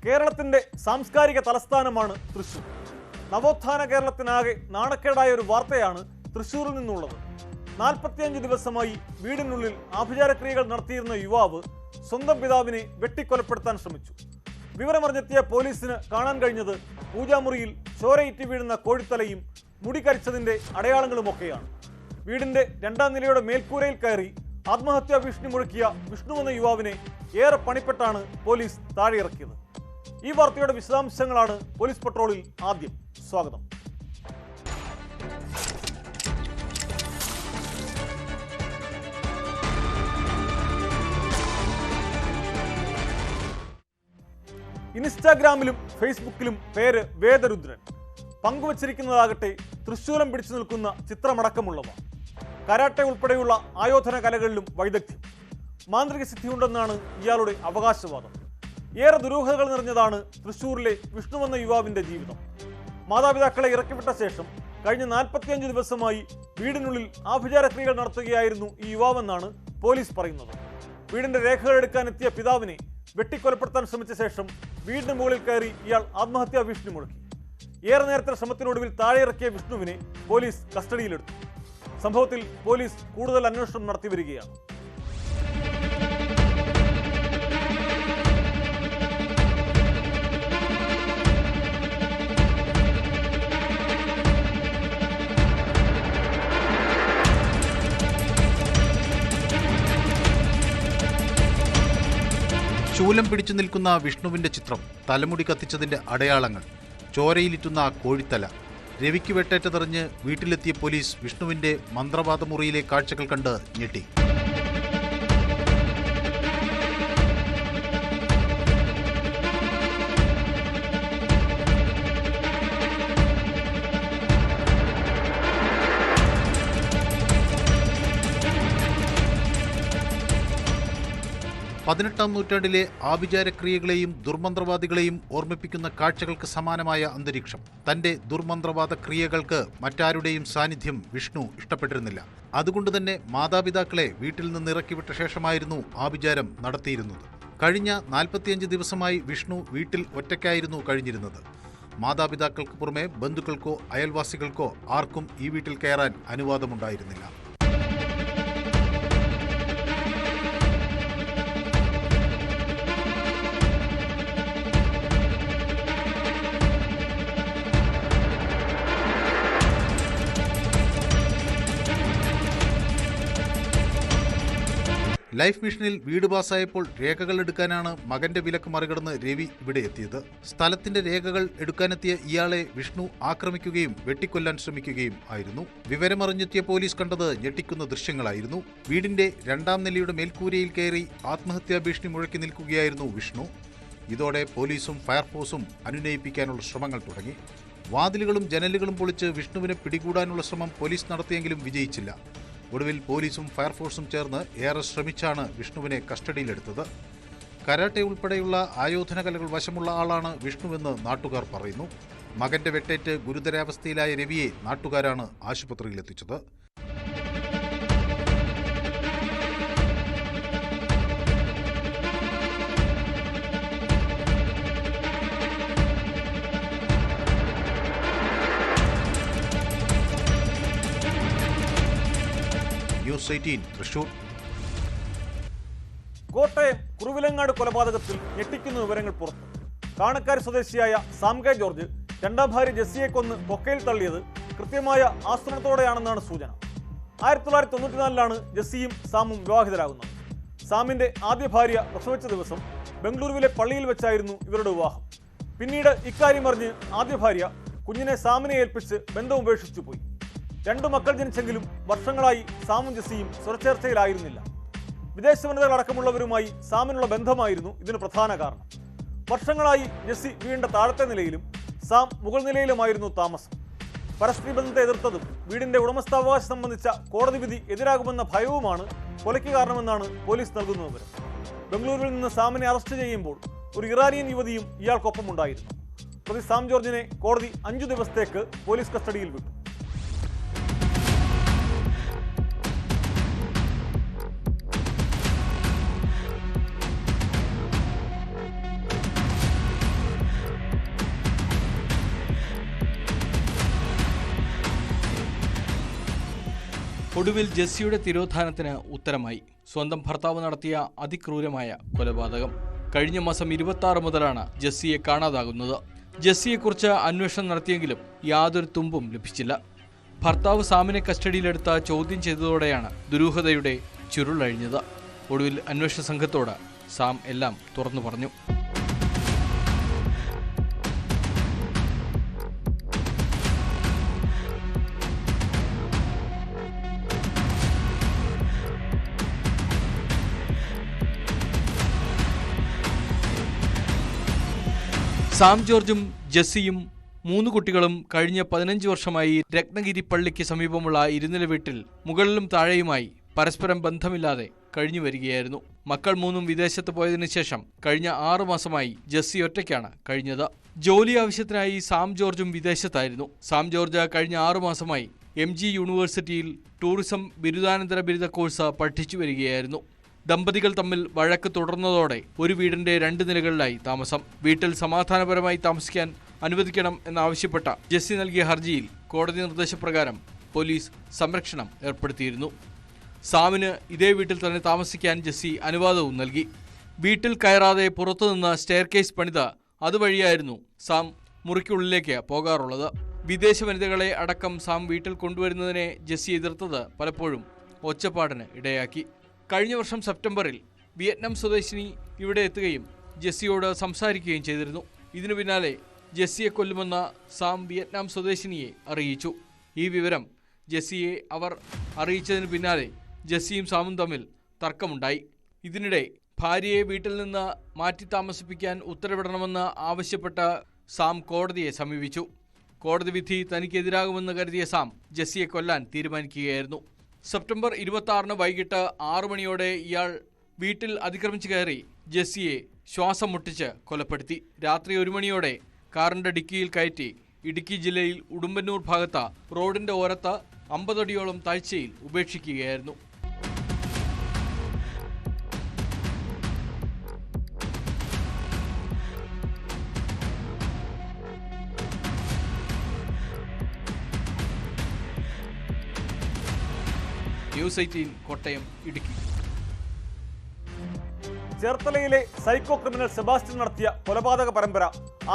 കേരളത്തിന്റെ സാംസ്കാരിക തലസ്ഥാനമാണ് തൃശ്ശൂർ. നവോത്ഥാന കേരളത്തിനാകെ നാണക്കേടായ ഒരു വാർത്തയാണ് തൃശ്ശൂരിൽ നിന്നുള്ളത്. 45 ദിവസമായി വീടിനുള്ളിൽ ആഭിചാരക്രിയകൾ നടത്തിയിരുന്ന യുവാവ് സ്വന്തം പിതാവിനെ വെട്ടിക്കൊലപ്പെടുത്താൻ ശ്രമിച്ചു. വിവരമറിഞ്ഞെത്തിയ പോലീസിന് കാണാൻ കഴിഞ്ഞത് പൂജാമുറിയിൽ ചോരയിറ്റി വീഴുന്ന കോഴിത്തലയും മുടി കരിച്ചതിന്റെ അടയാളങ്ങളുമൊക്കെയാണ്. വീടിന്റെ 2ാം നിലയുടെ മേൽക്കൂരയിൽ കയറി ആത്മഹത്യാ ഭീഷണി മുഴക്കിയ വിഷ്ണു എന്ന യുവാവിനെ ഏറെ പണിപ്പെട്ടാണ് പോലീസ് താഴെയിറക്കിയത്. ഈ വാർത്തയുടെ വിശദാംശങ്ങളാണ് പോലീസ് പട്രോളിൽ ആദ്യം. സ്വാഗതം. ഇൻസ്റ്റാഗ്രാമിലും ഫേസ്ബുക്കിലും പേര് വേദരുദ്രൻ. പങ്കുവച്ചിരിക്കുന്നതാകട്ടെ തൃശ്ശൂലം പിടിച്ചു നിൽക്കുന്ന ചിത്രമടക്കമുള്ളവ. കരാട്ടെ ഉൾപ്പെടെയുള്ള ആയോധന കലകളിലും വൈദഗ്ധ്യം, മാന്ത്രിക സിദ്ധിയുണ്ടെന്നാണ് ഇയാളുടെ അവകാശവാദം. ഏറെ ദുരൂഹതകൾ നിറഞ്ഞതാണ് തൃശ്ശൂരിലെ വിഷ്ണു എന്ന യുവാവിന്റെ ജീവിതം. മാതാപിതാക്കളെ ഇറക്കിവിട്ട ശേഷം കഴിഞ്ഞ 45 ദിവസമായി വീടിനുള്ളിൽ ആഭിചാരക്രിയകൾ നടത്തുകയായിരുന്നു ഈ യുവാവെന്നാണ് പോലീസ് പറയുന്നത്. വീടിന്റെ രേഖകൾ എടുക്കാനെത്തിയ പിതാവിനെ വെട്ടിക്കൊലപ്പെടുത്താൻ ശ്രമിച്ച ശേഷം വീടിന് മുകളിൽ കയറി ഇയാൾ ആത്മഹത്യാ ഭീഷണി മുഴക്കി. ഏറെ നേരത്തെ ശ്രമത്തിനൊടുവിൽ താഴെയിറക്കിയ വിഷ്ണുവിനെ പോലീസ് കസ്റ്റഡിയിലെടുത്തു. സംഭവത്തിൽ പോലീസ് കൂടുതൽ അന്വേഷണം നടത്തി വരികയാണ്. ശൂലം പിടിച്ചു നിൽക്കുന്ന വിഷ്ണുവിന്റെ ചിത്രം, തലമുടി കത്തിച്ചതിന്റെ അടയാളങ്ങൾ, ചോരയിലിറ്റുന്ന കോഴിത്തല. രവിക്ക് വെട്ടേറ്റതെറിഞ്ഞ് വീട്ടിലെത്തിയ പോലീസ് വിഷ്ണുവിന്റെ മന്ത്രവാദ മുറിയിലെ കാഴ്ചകൾ കണ്ട് ഞെട്ടി. പതിനെട്ടാം നൂറ്റാണ്ടിലെ ആഭിചാരക്രിയകളെയും ദുർമന്ത്രവാദികളെയും ഓർമ്മിപ്പിക്കുന്ന കാഴ്ചകൾക്ക് സമാനമായ അന്തരീക്ഷം. തന്റെ ദുർമന്ത്രവാദ ക്രിയകൾക്ക് മറ്റാരുടെയും സാന്നിധ്യം വിഷ്ണു ഇഷ്ടപ്പെട്ടിരുന്നില്ല. അതുകൊണ്ടുതന്നെ മാതാപിതാക്കളെ വീട്ടിൽ നിന്ന് ഇറക്കിവിട്ട ശേഷമായിരുന്നു ആഭിചാരം നടത്തിയിരുന്നത്. കഴിഞ്ഞ 45 ദിവസമായി വിഷ്ണു വീട്ടിൽ ഒറ്റയ്ക്കായിരുന്നു കഴിഞ്ഞിരുന്നത്. മാതാപിതാക്കൾക്ക് പുറമെ ബന്ധുക്കൾക്കോ അയൽവാസികൾക്കോ ആർക്കും ഈ വീട്ടിൽ കയറാൻ അനുവാദമുണ്ടായിരുന്നില്ല. ലൈഫ് മിഷനിൽ വീട് പാസ്സായപ്പോൾ രേഖകൾ എടുക്കാനാണ് മകന്റെ വിലക്ക് മറികടന്ന് രവി ഇവിടെ എത്തിയത്. സ്ഥലത്തിന്റെ രേഖകൾ എടുക്കാനെത്തിയ ഇയാളെ വിഷ്ണു ആക്രമിക്കുകയും വെട്ടിക്കൊല്ലാൻ ശ്രമിക്കുകയും ആയിരുന്നു. വിവരമറിഞ്ഞെത്തിയ പോലീസ് കണ്ടത് ഞെട്ടിക്കുന്ന ദൃശ്യങ്ങളായിരുന്നു. വീടിന്റെ 2ാം നിലയുടെ മേൽക്കൂരയിൽ കയറി ആത്മഹത്യാ ഭീഷണി മുഴക്കി നിൽക്കുകയായിരുന്നു വിഷ്ണു. ഇതോടെ പോലീസും ഫയർഫോഴ്സും അനുനയിപ്പിക്കാനുള്ള ശ്രമങ്ങൾ തുടങ്ങി. വാതിലുകളും ജനലുകളും പൊളിച്ച് വിഷ്ണുവിനെ പിടികൂടാനുള്ള ശ്രമം പോലീസ് നടത്തിയെങ്കിലും വിജയിച്ചില്ല. ഒടുവിൽ പോലീസും ഫയർഫോഴ്സും ചേർന്ന് ഏറെ ശ്രമിച്ചാണ് വിഷ്ണുവിനെ കസ്റ്റഡിയിലെടുത്തത്. കരാട്ടെ ഉൾപ്പെടെയുള്ള ആയോധന കലകൾ വശമുള്ള ആളാണ് വിഷ്ണുവെന്ന് നാട്ടുകാർ പറയുന്നു. മകന്റെ വെട്ടേറ്റ് ഗുരുതരാവസ്ഥയിലായ രവിയെ നാട്ടുകാരാണ് ആശുപത്രിയിലെത്തിച്ചത്. ന്യൂസ് 18 തൃശൂർ. കോട്ടയം കുറുവിലങ്ങാട് കൊലപാതകത്തിൽ ഞെട്ടിക്കുന്ന വിവരങ്ങൾ പുറത്ത്. കാണക്കാരി സ്വദേശിയായ സാം കെ ജോർജ് 2ാം ഭാര്യ ജെസ്സിയെ കൊന്ന് കൊക്കയിൽ തള്ളിയത് കൃത്യമായ ആസൂത്രണത്തോടെയാണെന്നാണ് സൂചന. 1994 ജെസ്സിയും സാമും വിവാഹിതരാകുന്നത്. സാമിന്റെ ആദ്യ ഭാര്യ പ്രസവിച്ച ദിവസം ബംഗളൂരുവിലെ പള്ളിയിൽ വെച്ചായിരുന്നു ഇവരുടെ വിവാഹം. പിന്നീട് ഇക്കാര്യം അറിഞ്ഞ് ആദ്യ ഭാര്യ കുഞ്ഞിനെ സാമിനെ ഏൽപ്പിച്ച് ബന്ധം ഉപേക്ഷിച്ചു പോയി. 2 മക്കൾ ജനിച്ചെങ്കിലും വർഷങ്ങളായി സാമും ജെസ്സിയും സ്വരച്ചേർച്ചയിലായിരുന്നില്ല. വിദേശ വനിതകളടക്കമുള്ളവരുമായി സാമിനുള്ള ബന്ധമായിരുന്നു ഇതിന് പ്രധാന കാരണം. വർഷങ്ങളായി ജെസ്സി വീടിന്റെ താഴത്തെ നിലയിലും സാം മുകൾ നിലയിലുമായിരുന്നു താമസം. പരസ്ത്രീ ബന്ധത്തെ എതിർത്തതും വീടിന്റെ ഉടമസ്ഥാവകാശം സംബന്ധിച്ച കോടതി വിധി എതിരാകുമെന്ന ഭയവുമാണ് കൊലയ്ക്ക് കാരണമെന്നാണ് പോലീസ് നൽകുന്ന വിവരം. ബംഗളൂരുവിൽ നിന്ന് സാമിനെ അറസ്റ്റ് ചെയ്യുമ്പോൾ ഒരു ഇറാനിയൻ യുവതിയും ഇയാൾക്കൊപ്പമുണ്ടായിരുന്നു. പ്രതി സാം ജോർജിനെ കോടതി 5 ദിവസത്തേക്ക് പോലീസ് കസ്റ്റഡിയിൽ വിട്ടു. ഒടുവിൽ ജെസ്സിയുടെ തിരോധാനത്തിന് ഉത്തരമായി. സ്വന്തം ഭർത്താവ് നടത്തിയ അതിക്രൂരമായ കൊലപാതകം. കഴിഞ്ഞ മാസം 26 മുതലാണ് ജെസ്സിയെ കാണാതാകുന്നത്. ജെസ്സിയെക്കുറിച്ച് അന്വേഷണം നടത്തിയെങ്കിലും യാതൊരു തുമ്പും ലഭിച്ചില്ല. ഭർത്താവ് സാമിനെ കസ്റ്റഡിയിലെടുത്ത ചോദ്യം ചെയ്തതോടെയാണ് ദുരൂഹതയുടെ ചുരുളഴിഞ്ഞത്. ഒടുവിൽ അന്വേഷണ സംഘത്തോട് സാം എല്ലാം തുറന്നു പറഞ്ഞു. സാം ജോർജും ജെസ്സിയും 3 കുട്ടികളും കഴിഞ്ഞ 15 വർഷമായി രത്നഗിരി പള്ളിക്ക് സമീപമുള്ള ഇരുനില വീട്ടിൽ മുകളിലും താഴെയുമായി പരസ്പരം ബന്ധമില്ലാതെ കഴിഞ്ഞു വരികയായിരുന്നു. മക്കൾ 3 വിദേശത്ത് പോയതിനു ശേഷം കഴിഞ്ഞ 6 മാസമായി ജെസ്സി ഒറ്റയ്ക്കാണ് കഴിഞ്ഞത്. ജോലി ആവശ്യത്തിനായി സാം ജോർജും വിദേശത്തായിരുന്നു. സാം ജോർജ് കഴിഞ്ഞ 6 മാസമായി MG യൂണിവേഴ്സിറ്റിയിൽ ടൂറിസം ബിരുദാനന്തര ബിരുദ കോഴ്സ് പഠിച്ചു വരികയായിരുന്നു. ദമ്പതികൾ തമ്മിൽ വഴക്ക് തുടർന്നതോടെ ഒരു വീടിന്റെ 2 നിലകളിലായി താമസം. വീട്ടിൽ സമാധാനപരമായി താമസിക്കാൻ അനുവദിക്കണം എന്നാവശ്യപ്പെട്ട ജെസ്സി നൽകിയ ഹർജിയിൽ കോടതി നിർദ്ദേശപ്രകാരം പോലീസ് സംരക്ഷണം ഏർപ്പെടുത്തിയിരുന്നു. സാമിന് ഇതേ വീട്ടിൽ തന്നെ താമസിക്കാൻ ജെസ്സി അനുവാദവും നൽകി. വീട്ടിൽ കയറാതെ പുറത്തുനിന്ന് സ്റ്റെയർകേസ് പണിത് അതുവഴിയായിരുന്നു സാം മുറിക്കുള്ളിലേക്ക് പോകാറുള്ളത്. വിദേശ വനിതകളെ അടക്കം സാം വീട്ടിൽ കൊണ്ടുവരുന്നതിനെ ജെസ്സി എതിർത്തത് പലപ്പോഴും ഒച്ചപ്പാടിന് ഇടയാക്കി. കഴിഞ്ഞ വർഷം സെപ്റ്റംബറിൽ വിയറ്റ്നാം സ്വദേശിനി ഇവിടെ എത്തുകയും ജെസ്സിയോട് സംസാരിക്കുകയും ചെയ്തിരുന്നു. ഇതിനു പിന്നാലെ ജെസ്സിയെ കൊല്ലുമെന്ന് സാം വിയറ്റ്നാം സ്വദേശിനിയെ അറിയിച്ചു. ഈ വിവരം ജെസ്സിയെ അവർ അറിയിച്ചതിന് പിന്നാലെ ജെസ്സിയും സാമും തമ്മിൽ തർക്കമുണ്ടായി. ഇതിനിടെ ഭാര്യയെ വീട്ടിൽ നിന്ന് മാറ്റി താമസിപ്പിക്കാൻ ഉത്തരവിടണമെന്ന് ആവശ്യപ്പെട്ട സാം കോടതിയെ സമീപിച്ചു. കോടതി വിധി തനിക്കെതിരാകുമെന്ന് കരുതിയ സാം ജെസ്സിയെ കൊല്ലാൻ തീരുമാനിക്കുകയായിരുന്നു. സെപ്റ്റംബർ 26 വൈകിട്ട് 6 മണിയോടെ ഇയാൾ വീട്ടിൽ അതിക്രമിച്ചു കയറി ജെസ്സിയെ ശ്വാസം മുട്ടിച്ച് കൊലപ്പെടുത്തി. രാത്രി 1 മണിയോടെ കാറിന്റെ ഡിക്കിയിൽ കയറ്റി ഇടുക്കി ജില്ലയിൽ ഉടുമ്പന്നൂർ ഭാഗത്ത് റോഡിന്റെ ഓരത്ത് 50 അടിയോളം താഴ്ചയിൽ ഉപേക്ഷിക്കുകയായിരുന്നു. ന്യൂസ് 18 കോട്ടയം, ഇടുക്കി. ചേർത്തലയിലെ സൈക്കോ ക്രിമിനൽ സെബാസ്റ്റ്യൻ നടത്തിയ കൊലപാതക പരമ്പര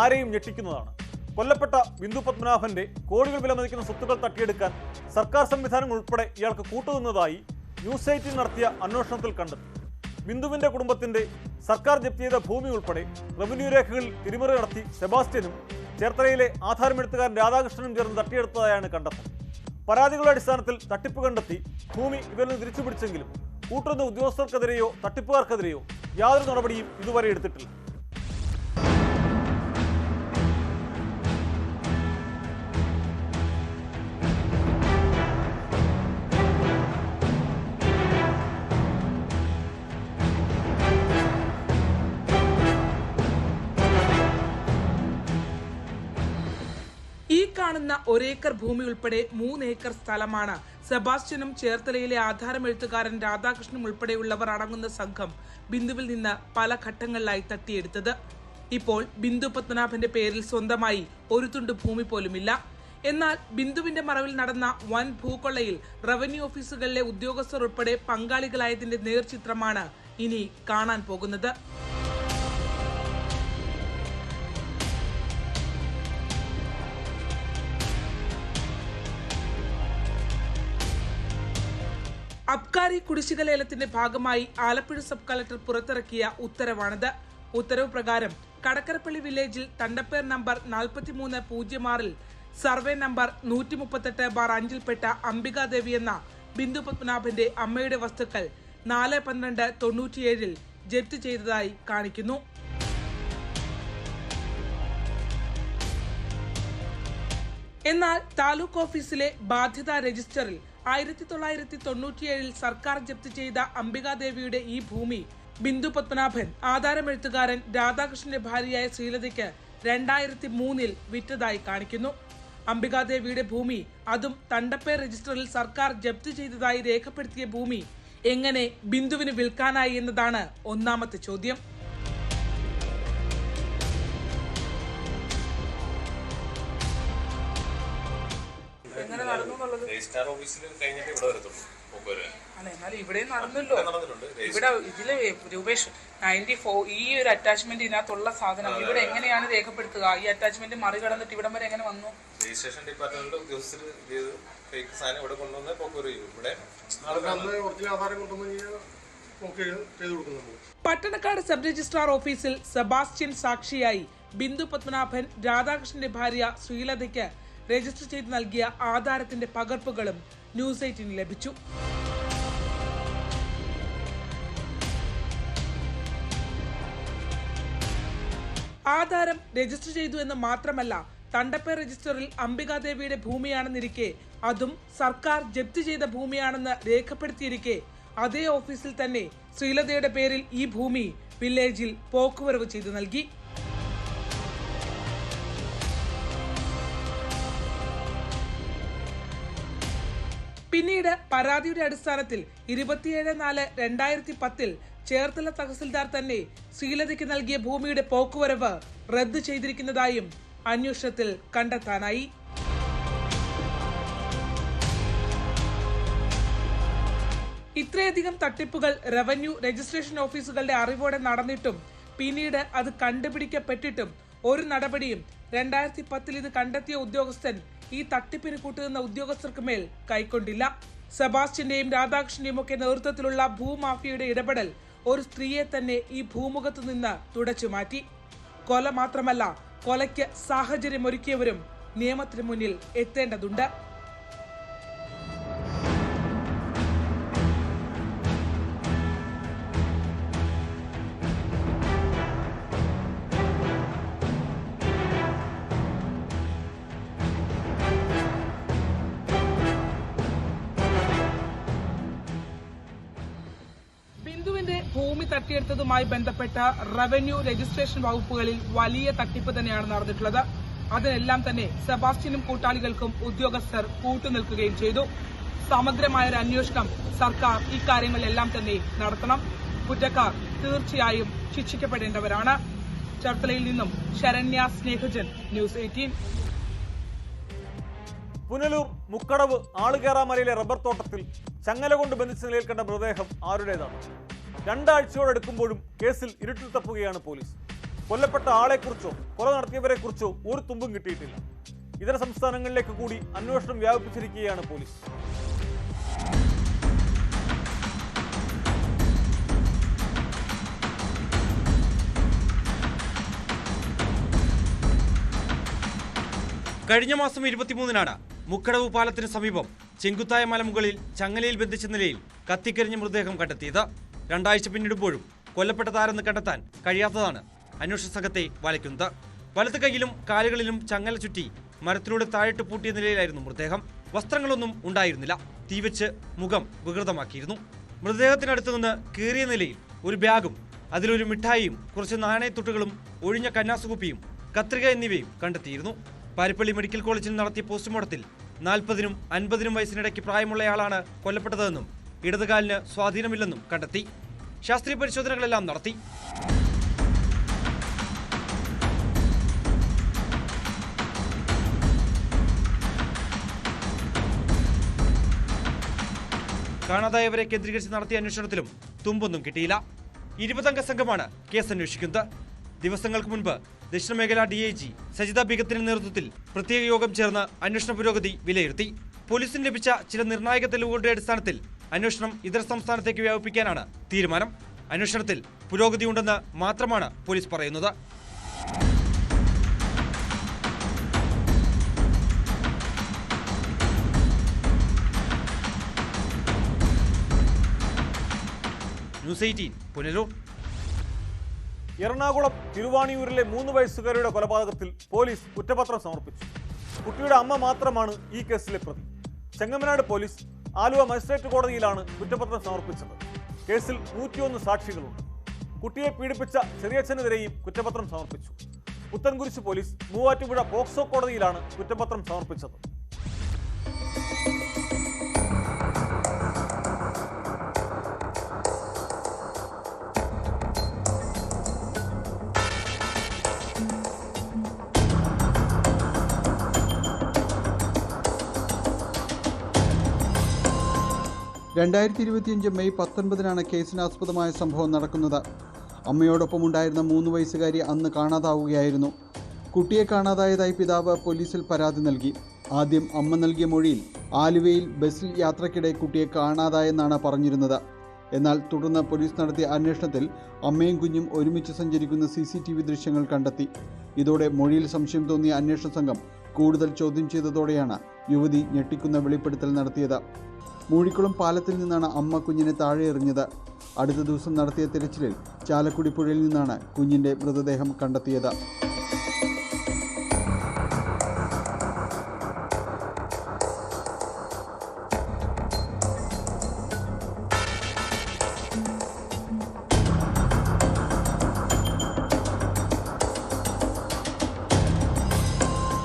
ആരെയും ഞെട്ടിക്കുന്നതാണ്. കൊല്ലപ്പെട്ട ബിന്ദു പത്മനാഭന്റെ കോടികൾ വിലമതിക്കുന്ന സ്വത്തുക്കൾ തട്ടിയെടുക്കാൻ സർക്കാർ സംവിധാനങ്ങൾ ഉൾപ്പെടെ ഇയാൾക്ക് കൂട്ടുനിന്നതായി ന്യൂസ് 18 നടത്തിയ അന്വേഷണത്തിൽ കണ്ടെത്തി. ബിന്ദുവിന്റെ കുടുംബത്തിന്റെ സർക്കാർ ജപ്തി ചെയ്ത ഭൂമി ഉൾപ്പെടെ റവന്യൂ രേഖകളിൽ തിരിമറി നടത്തി സെബാസ്റ്റ്യനും ചേർത്തലയിലെ ആധാരമെഴുത്തുകാരൻ രാധാകൃഷ്ണനും ചേർന്ന് തട്ടിയെടുത്തതായാണ് കണ്ടെത്തൽ. പരാതികളുടെ അടിസ്ഥാനത്തിൽ തട്ടിപ്പ് കണ്ടെത്തി ഭൂമി ഇവരിൽ നിന്ന് തിരിച്ചുപിടിച്ചെങ്കിലും കൂട്ടുന്ന ഉദ്യോഗസ്ഥർക്കെതിരെയോ തട്ടിപ്പുകാർക്കെതിരെയോ യാതൊരു നടപടിയും ഇതുവരെ എടുത്തിട്ടില്ല. ഈ കാണുന്ന 1 ഏക്കർ ഭൂമി ഉൾപ്പെടെ 3 ഏക്കർ സ്ഥലമാണ് സെബാസ്റ്റ്യനും ചേർത്തലയിലെ ആധാരമെഴുത്തുകാരൻ രാധാകൃഷ്ണനും ഉൾപ്പെടെയുള്ളവർ അടങ്ങുന്ന സംഘം ബിന്ദുവിൽ നിന്ന് പല ഘട്ടങ്ങളിലായി തട്ടിയെടുത്തത്. ഇപ്പോൾ ബിന്ദു പത്മനാഭന്റെ പേരിൽ സ്വന്തമായി ഒരു തുണ്ട് ഭൂമി പോലുമില്ല. എന്നാൽ ബിന്ദുവിന്റെ മറവിൽ നടന്ന വൻ ഭൂകൊള്ളയിൽ റവന്യൂ ഓഫീസുകളിലെ ഉദ്യോഗസ്ഥർ ഉൾപ്പെടെ പങ്കാളികളായതിന്റെ നേർചിത്രമാണ് ഇനി കാണാൻ പോകുന്നത്. അബ്കാരി കുടിശ്ശിക ലേലത്തിന്റെ ഭാഗമായി ആലപ്പുഴ സബ് കളക്ടർ പുറത്തിറക്കിയ ഉത്തരവാണിത്. ഉത്തരവ് പ്രകാരം കടക്കരപ്പള്ളി വില്ലേജിൽ തണ്ടപ്പേർ നമ്പർ 4306 സർവേ നമ്പർ 138/5 അംബികാദേവി എന്ന ബിന്ദു പത്മനാഭന്റെ അമ്മയുടെ വസ്തുക്കൾ 4/12/97 ജപ്തി ചെയ്തതായി കാണിക്കുന്നു. എന്നാൽ താലൂക്ക് ഓഫീസിലെ ബാധ്യതാ രജിസ്റ്ററിൽ 1997 സർക്കാർ ജപ്തി ചെയ്ത അംബികാദേവിയുടെ ഈ ഭൂമി ബിന്ദു പത്മനാഭൻ ആധാരമെഴുത്തുകാരൻ രാധാകൃഷ്ണന്റെ ഭാര്യയായ ശ്രീലതയ്ക്ക് 2003 വിറ്റതായി കാണിക്കുന്നു. അംബികാദേവിയുടെ ഭൂമി, അതും തണ്ടപ്പേർ രജിസ്റ്ററിൽ സർക്കാർ ജപ്തി ചെയ്തതായി രേഖപ്പെടുത്തിയ ഭൂമി എങ്ങനെ ബിന്ദുവിന് വിൽക്കാനായി എന്നതാണ് ഒന്നാമത്തെ ചോദ്യം. രജിസ്ട്രാർ ഓഫീസിൽ കഴിഞ്ഞിട്ട് ഇവിടെ വരത്തുള്ളൂ. അല്ല, എന്നാലും ഇവിടെ നടന്നല്ലോ. ഇവിടെ ഇതില് രൂപേഷ് 94 ഈ ഒരു അറ്റാച്ച്മെന്റ് ഇതിനകത്തുള്ള സാധനം ഇവിടെ എങ്ങനെയാണ് രേഖപ്പെടുത്തുക? ഈ അറ്റാച്ച്മെന്റ് മറികടന്നിട്ട് ഇവിടം വരെ എങ്ങനെ വന്നു? രജിസ്ട്രേഷൻ ഡിപ്പാർട്ട്മെന്റിലെ ഉദ്യോഗസ്ഥർ ഫേക്ക് സാധനം ഇവിടെ കൊണ്ടുവന്ന് പോക്കുവരവ് ചെയ്യും. ഇവിടെ പട്ടണക്കാട് സബ് രജിസ്ട്രാർ ഓഫീസിൽ സെബാസ്റ്റ്യൻ സാക്ഷിയായി ബിന്ദു പത്മനാഭൻ രാധാകൃഷ്ണന്റെ ഭാര്യ ശ്രീലതയ്ക്ക് രജിസ്റ്റർ ചെയ്ത് നൽകിയ ആധാരത്തിന്റെ പകർപ്പുകളും ന്യൂസ് 18 ലഭിച്ചു. ആധാരം രജിസ്റ്റർ ചെയ്തു എന്ന് മാത്രമല്ല, തണ്ടപ്പേ രജിസ്റ്ററിൽ അംബികാദേവിയുടെ ഭൂമിയാണെന്നിരിക്കെ അതും സർക്കാർ ജപ്തി ചെയ്ത ഭൂമിയാണെന്ന് രേഖപ്പെടുത്തിയിരിക്കെ അതേ ഓഫീസിൽ തന്നെ ശ്രീലതയുടെ പേരിൽ ഈ ഭൂമി വില്ലേജിൽ പോക്കുവരവ് ചെയ്തു നൽകി. പിന്നീട് പരാതിയുടെ അടിസ്ഥാനത്തിൽ 27/4/2010 ചേർത്തല തഹസിൽദാർ തന്നെ ശ്രീലതയ്ക്ക് നൽകിയ ഭൂമിയുടെ പോക്കുവരവ് റദ്ദു ചെയ്തിരിക്കുന്നതായും അന്വേഷണത്തിൽ കണ്ടെത്താനായി. ഇത്രയധികം തട്ടിപ്പുകൾ റവന്യൂ രജിസ്ട്രേഷൻ ഓഫീസുകളുടെ അറിവോടെ നടന്നിട്ടും പിന്നീട് അത് കണ്ടുപിടിക്കപ്പെട്ടിട്ടും ഒരു നടപടിയും 2010 ഇത് കണ്ടെത്തിയ ഉദ്യോഗസ്ഥൻ ഈ തട്ടിപ്പിന് കൂട്ടുനിന്ന ഉദ്യോഗസ്ഥർക്ക് മേൽ കൈക്കൊണ്ടില്ല. സെബാസ്റ്റ്യന്റെയും രാധാകൃഷ്ണന്റെയും ഒക്കെ നേതൃത്വത്തിലുള്ള ഭൂമാഫിയയുടെ ഇടപെടൽ ഒരു സ്ത്രീയെ തന്നെ ഈ ഭൂമുഖത്തു നിന്ന് തുടച്ചു മാറ്റി. കൊല മാത്രമല്ല, കൊലയ്ക്ക് സാഹചര്യമൊരുക്കിയവരും നിയമത്തിന് മുന്നിൽ എത്തേണ്ടതുണ്ട്. ബിന്ദുവിന്റെ ഭൂമി തട്ടിയെടുത്തതുമായി ബന്ധപ്പെട്ട റവന്യൂ രജിസ്ട്രേഷൻ വകുപ്പുകളിൽ വലിയ തട്ടിപ്പ് തന്നെയാണ് നടന്നിട്ടുള്ളത്. അതിനെല്ലാം തന്നെ സെബാസ്റ്റ്യനും കൂട്ടാളികൾക്കും ഉദ്യോഗസ്ഥർ കൂട്ടുനിൽക്കുകയും ചെയ്തു. സമഗ്രമായൊരു അന്വേഷണം സർക്കാർ ഇക്കാര്യങ്ങളിലെല്ലാം തന്നെ നടത്തണം. കുറ്റക്കാർ തീർച്ചയായും ശിക്ഷിക്കപ്പെടേണ്ടവരാണ്. ചേർത്തലയിൽ നിന്നും ശരണ്യ സ്നേഹജൻ, ന്യൂസ് 18. പുനലൂർ മുക്കടവ് ആളുകേറാമലയിലെ റബ്ബർ തോട്ടത്തിൽ ചങ്ങല കൊണ്ട് ബന്ധിച്ച നിലയിൽ കണ്ട മൃതദേഹം ആരുടേതാണ്? 2 ആഴ്ചയോടെടുക്കുമ്പോഴും കേസിൽ ഇരുട്ടിൽ തപ്പുകയാണ് പോലീസ്. കൊല്ലപ്പെട്ട ആളെക്കുറിച്ചോ കൊല നടത്തിയവരെക്കുറിച്ചോ ഒരു തുമ്പും കിട്ടിയിട്ടില്ല. ഇതര സംസ്ഥാനങ്ങളിലേക്ക് കൂടി അന്വേഷണം വ്യാപിപ്പിച്ചിരിക്കുകയാണ് പോലീസ്. കഴിഞ്ഞ മാസം 23-നാണ് മുക്കടവ് പാലത്തിന് സമീപം ചെങ്കുത്തായ മലമുകളിൽ ചങ്ങലയിൽ ബന്ധിച്ച നിലയിൽ കത്തിക്കരിഞ്ഞ മൃതദേഹം കണ്ടെത്തിയത്. 2 ആഴ്ച പിന്നിടുമ്പോഴും കൊല്ലപ്പെട്ട താരെന്ന് കണ്ടെത്താൻ കഴിയാത്തതാണ് അന്വേഷണ സംഘത്തെ വലയ്ക്കുന്നത്. വലത്ത് കൈയിലും കാലുകളിലും ചങ്ങല ചുറ്റി മരത്തിലൂടെ താഴിട്ട് പൂട്ടിയ നിലയിലായിരുന്നു മൃതദേഹം. വസ്ത്രങ്ങളൊന്നും ഉണ്ടായിരുന്നില്ല. തീവച്ച് മുഖം വികൃതമാക്കിയിരുന്നു. മൃതദേഹത്തിനടുത്ത് നിന്ന് കീറിയ നിലയിൽ ഒരു ബാഗും അതിലൊരു മിഠായിയും കുറച്ച് നാണയത്തുട്ടുകളും ഒഴിഞ്ഞ കന്നാസുകുപ്പിയും കത്രിക എന്നിവയും കണ്ടെത്തിയിരുന്നു. പാരിപ്പള്ളി മെഡിക്കൽ കോളേജിൽ നടത്തിയ പോസ്റ്റ്മോർട്ടത്തിൽ 40-നും 50-നും വയസ്സിനിടയ്ക്ക് പ്രായമുള്ളയാളാണ് കൊല്ലപ്പെട്ടതെന്നും ഇടതുകാലിന് സ്വാധീനമില്ലെന്നും കണ്ടെത്തി. ശാസ്ത്രീയ പരിശോധനകളെല്ലാം നടത്തി. കാണാതായവരെ കേന്ദ്രീകരിച്ച് നടത്തിയ അന്വേഷണത്തിലും തുമ്പൊന്നും കിട്ടിയില്ല. 20-അംഗ സംഘമാണ് കേസ് അന്വേഷിക്കുന്നത്. ദിവസങ്ങൾക്ക് മുൻപ് ദക്ഷിണമേഖല DIG സജിത ബീഗത്തിന്റെ നേതൃത്വത്തിൽ പ്രത്യേക യോഗം ചേർന്ന് അന്വേഷണ പുരോഗതി വിലയിരുത്തി. പോലീസിന് ലഭിച്ച ചില നിർണായക തെളിവുകളുടെ അടിസ്ഥാനത്തിൽ അന്വേഷണം ഇതര സംസ്ഥാനത്തേക്ക് വ്യാപിപ്പിക്കാനാണ് തീരുമാനം. അന്വേഷണത്തിൽ പുരോഗതിയുണ്ടെന്ന് മാത്രമാണ് പോലീസ് പറയുന്നത്. ന്യൂസ് 18 പുനലൂർ. എറണാകുളം തിരുവാണിയൂരിലെ 3 വയസ്സുകാരിയുടെ കൊലപാതകത്തിൽ പോലീസ് കുറ്റപത്രം സമർപ്പിച്ചു. കുട്ടിയുടെ അമ്മ മാത്രമാണ് ഈ കേസിലെ പ്രതി. ചെങ്ങമനാട് പോലീസ് ആലുവ മജിസ്ട്രേറ്റ് കോടതിയിലാണ് കുറ്റപത്രം സമർപ്പിച്ചത്. കേസിൽ 101 സാക്ഷികളുണ്ട്. കുട്ടിയെ പീഡിപ്പിച്ച ചെറിയച്ഛനെതിരെയും കുറ്റപത്രം സമർപ്പിച്ചു. പുത്തൻകുരിശ് പോലീസ് മൂവാറ്റുപുഴ പോക്സോ കോടതിയിലാണ് കുറ്റപത്രം സമർപ്പിച്ചത്. 2025 മെയ് 19 കേസിനാസ്പദമായ സംഭവം നടക്കുന്നത്. അമ്മയോടൊപ്പമുണ്ടായിരുന്ന 3 വയസ്സുകാരി അന്ന് കാണാതാവുകയായിരുന്നു. കുട്ടിയെ കാണാതായതായി പിതാവ് പോലീസിൽ പരാതി നൽകി. ആദ്യം അമ്മ നൽകിയ മൊഴിയിൽ ആലുവയിൽ ബസ്സിൽ യാത്രക്കിടെ കുട്ടിയെ കാണാതായെന്നാണ് പറഞ്ഞിരുന്നത്. എന്നാൽ തുടർന്ന് പോലീസ് നടത്തിയ അന്വേഷണത്തിൽ അമ്മയും കുഞ്ഞും ഒരുമിച്ച് സഞ്ചരിക്കുന്ന CCTV ദൃശ്യങ്ങൾ കണ്ടെത്തി. ഇതോടെ മൊഴിയിൽ സംശയം തോന്നിയ അന്വേഷണ സംഘം കൂടുതൽ ചോദ്യം ചെയ്തതോടെയാണ് യുവതി ഞെട്ടിക്കുന്ന വെളിപ്പെടുത്തൽ നടത്തിയത്. മൂഴിക്കുളം പാലത്തിൽ നിന്നാണ് അമ്മ കുഞ്ഞിനെ താഴെ എറിഞ്ഞത്. അടുത്ത ദിവസം നടത്തിയ തിരച്ചിലിൽ ചാലക്കുടി പുഴയിൽ നിന്നാണ് കുഞ്ഞിൻ്റെ മൃതദേഹം കണ്ടെത്തിയത്.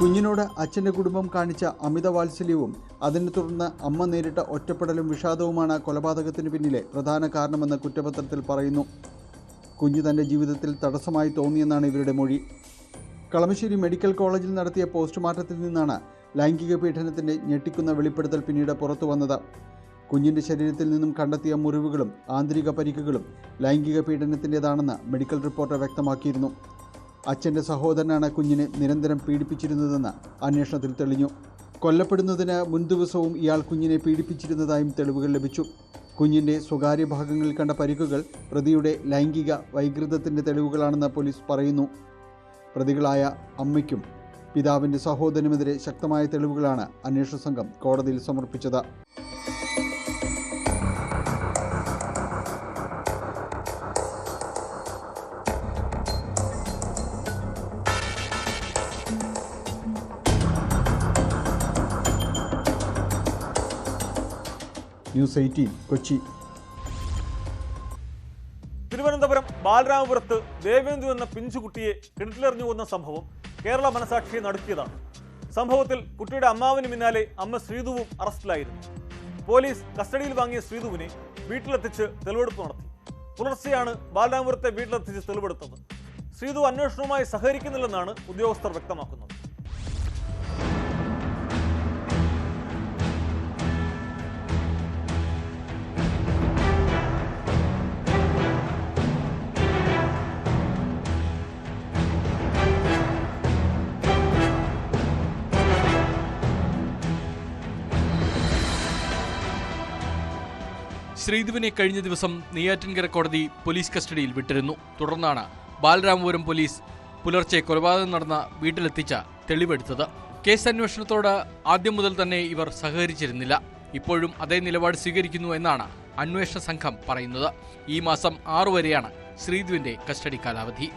കുഞ്ഞിനോട് അച്ഛൻ്റെ കുടുംബം കാണിച്ച അമിത വാത്സല്യവും അതിനെ തുടർന്ന് അമ്മ നേരിട്ട ഒറ്റപ്പെടലും വിഷാദവുമാണ് കൊലപാതകത്തിന് പിന്നിലെ പ്രധാന കാരണമെന്ന് കുറ്റപത്രത്തിൽ പറയുന്നു. കുഞ്ഞ് തൻ്റെ ജീവിതത്തിൽ തടസ്സമായി തോന്നിയെന്നാണ് ഇവരുടെ മൊഴി. കളമശ്ശേരി മെഡിക്കൽ കോളേജിൽ നടത്തിയ പോസ്റ്റ്മോർട്ടത്തിൽ നിന്നാണ് ലൈംഗിക പീഡനത്തിൻ്റെ ഞെട്ടിക്കുന്ന വെളിപ്പെടുത്തൽ പിന്നീട് പുറത്തു വന്നത്. കുഞ്ഞിൻ്റെ ശരീരത്തിൽ നിന്നും കണ്ടെത്തിയ മുറിവുകളും ആന്തരിക പരിക്കുകളും ലൈംഗിക പീഡനത്തിൻ്റേതാണെന്ന് മെഡിക്കൽ റിപ്പോർട്ട് വ്യക്തമാക്കിയിരുന്നു. അച്ഛൻ്റെ സഹോദരനാണ് കുഞ്ഞിനെ നിരന്തരം പീഡിപ്പിച്ചിരുന്നതെന്ന് അന്വേഷണത്തിൽ തെളിഞ്ഞു. കൊല്ലപ്പെടുന്നതിന് മുൻദിവസവും ഇയാൾ കുഞ്ഞിനെ പീഡിപ്പിച്ചിരുന്നതായും തെളിവുകൾ ലഭിച്ചു. കുഞ്ഞിൻ്റെ സ്വകാര്യ ഭാഗങ്ങളിൽ കണ്ട പരിക്കുകൾ പ്രതിയുടെ ലൈംഗിക വൈകൃതത്തിൻ്റെ തെളിവുകളാണെന്ന് പോലീസ് പറയുന്നു. പ്രതികളായ അമ്മയ്ക്കും പിതാവിൻ്റെ സഹോദരനുമെതിരെ ശക്തമായ തെളിവുകളാണ് അന്വേഷണ സംഘം കോടതിയിൽ സമർപ്പിച്ചത്. ന്യൂസ് 18 കൊച്ചി. തിരുവനന്തപുരം ബാലരാമപുരത്ത് ദേവേന്ദു എന്ന പിഞ്ചുകുട്ടിയെ കിണറ്റിലെറിഞ്ഞു കൊന്ന സംഭവം കേരള മനസാക്ഷിയെ നടുക്കിയതാണ്. സംഭവത്തിൽ കുട്ടിയുടെ അമ്മാവിന് പിന്നാലെ അമ്മ ശ്രീധുവും അറസ്റ്റിലായിരുന്നു. പോലീസ് കസ്റ്റഡിയിൽ വാങ്ങിയ ശ്രീധുവിനെ വീട്ടിലെത്തിച്ച് തെളിവെടുപ്പ് നടത്തി. പുലർച്ചെയാണ് ബാലരാമപുരത്തെ വീട്ടിലെത്തിച്ച് തെളിവെടുത്തത്. ശ്രീധു അന്വേഷണവുമായി സഹകരിക്കുന്നില്ലെന്നാണ് ഉദ്യോഗസ്ഥർ വ്യക്തമാക്കുന്നത്. ശ്രീധുവിനെ കഴിഞ്ഞ ദിവസം നെയ്യാറ്റിൻകര കോടതി പോലീസ് കസ്റ്റഡിയിൽ വിട്ടിരുന്നു. തുടർന്നാണ് ബാലരാമപുരം പോലീസ് പുലർച്ചെ കൊലപാതകം നടന്ന വീട്ടിലെത്തിച്ച തെളിവെടുത്തത്. കേസ് അന്വേഷണത്തോട് ആദ്യം മുതൽ തന്നെ ഇവർ സഹകരിച്ചിരുന്നില്ല. ഇപ്പോഴും അതേ നിലപാട് സ്വീകരിക്കുന്നു എന്നാണ് അന്വേഷണ സംഘം പറയുന്നത്. ഈ മാസം 6 വരെയാണ് ശ്രീധുവിന്റെ കസ്റ്റഡി കാലാവധി.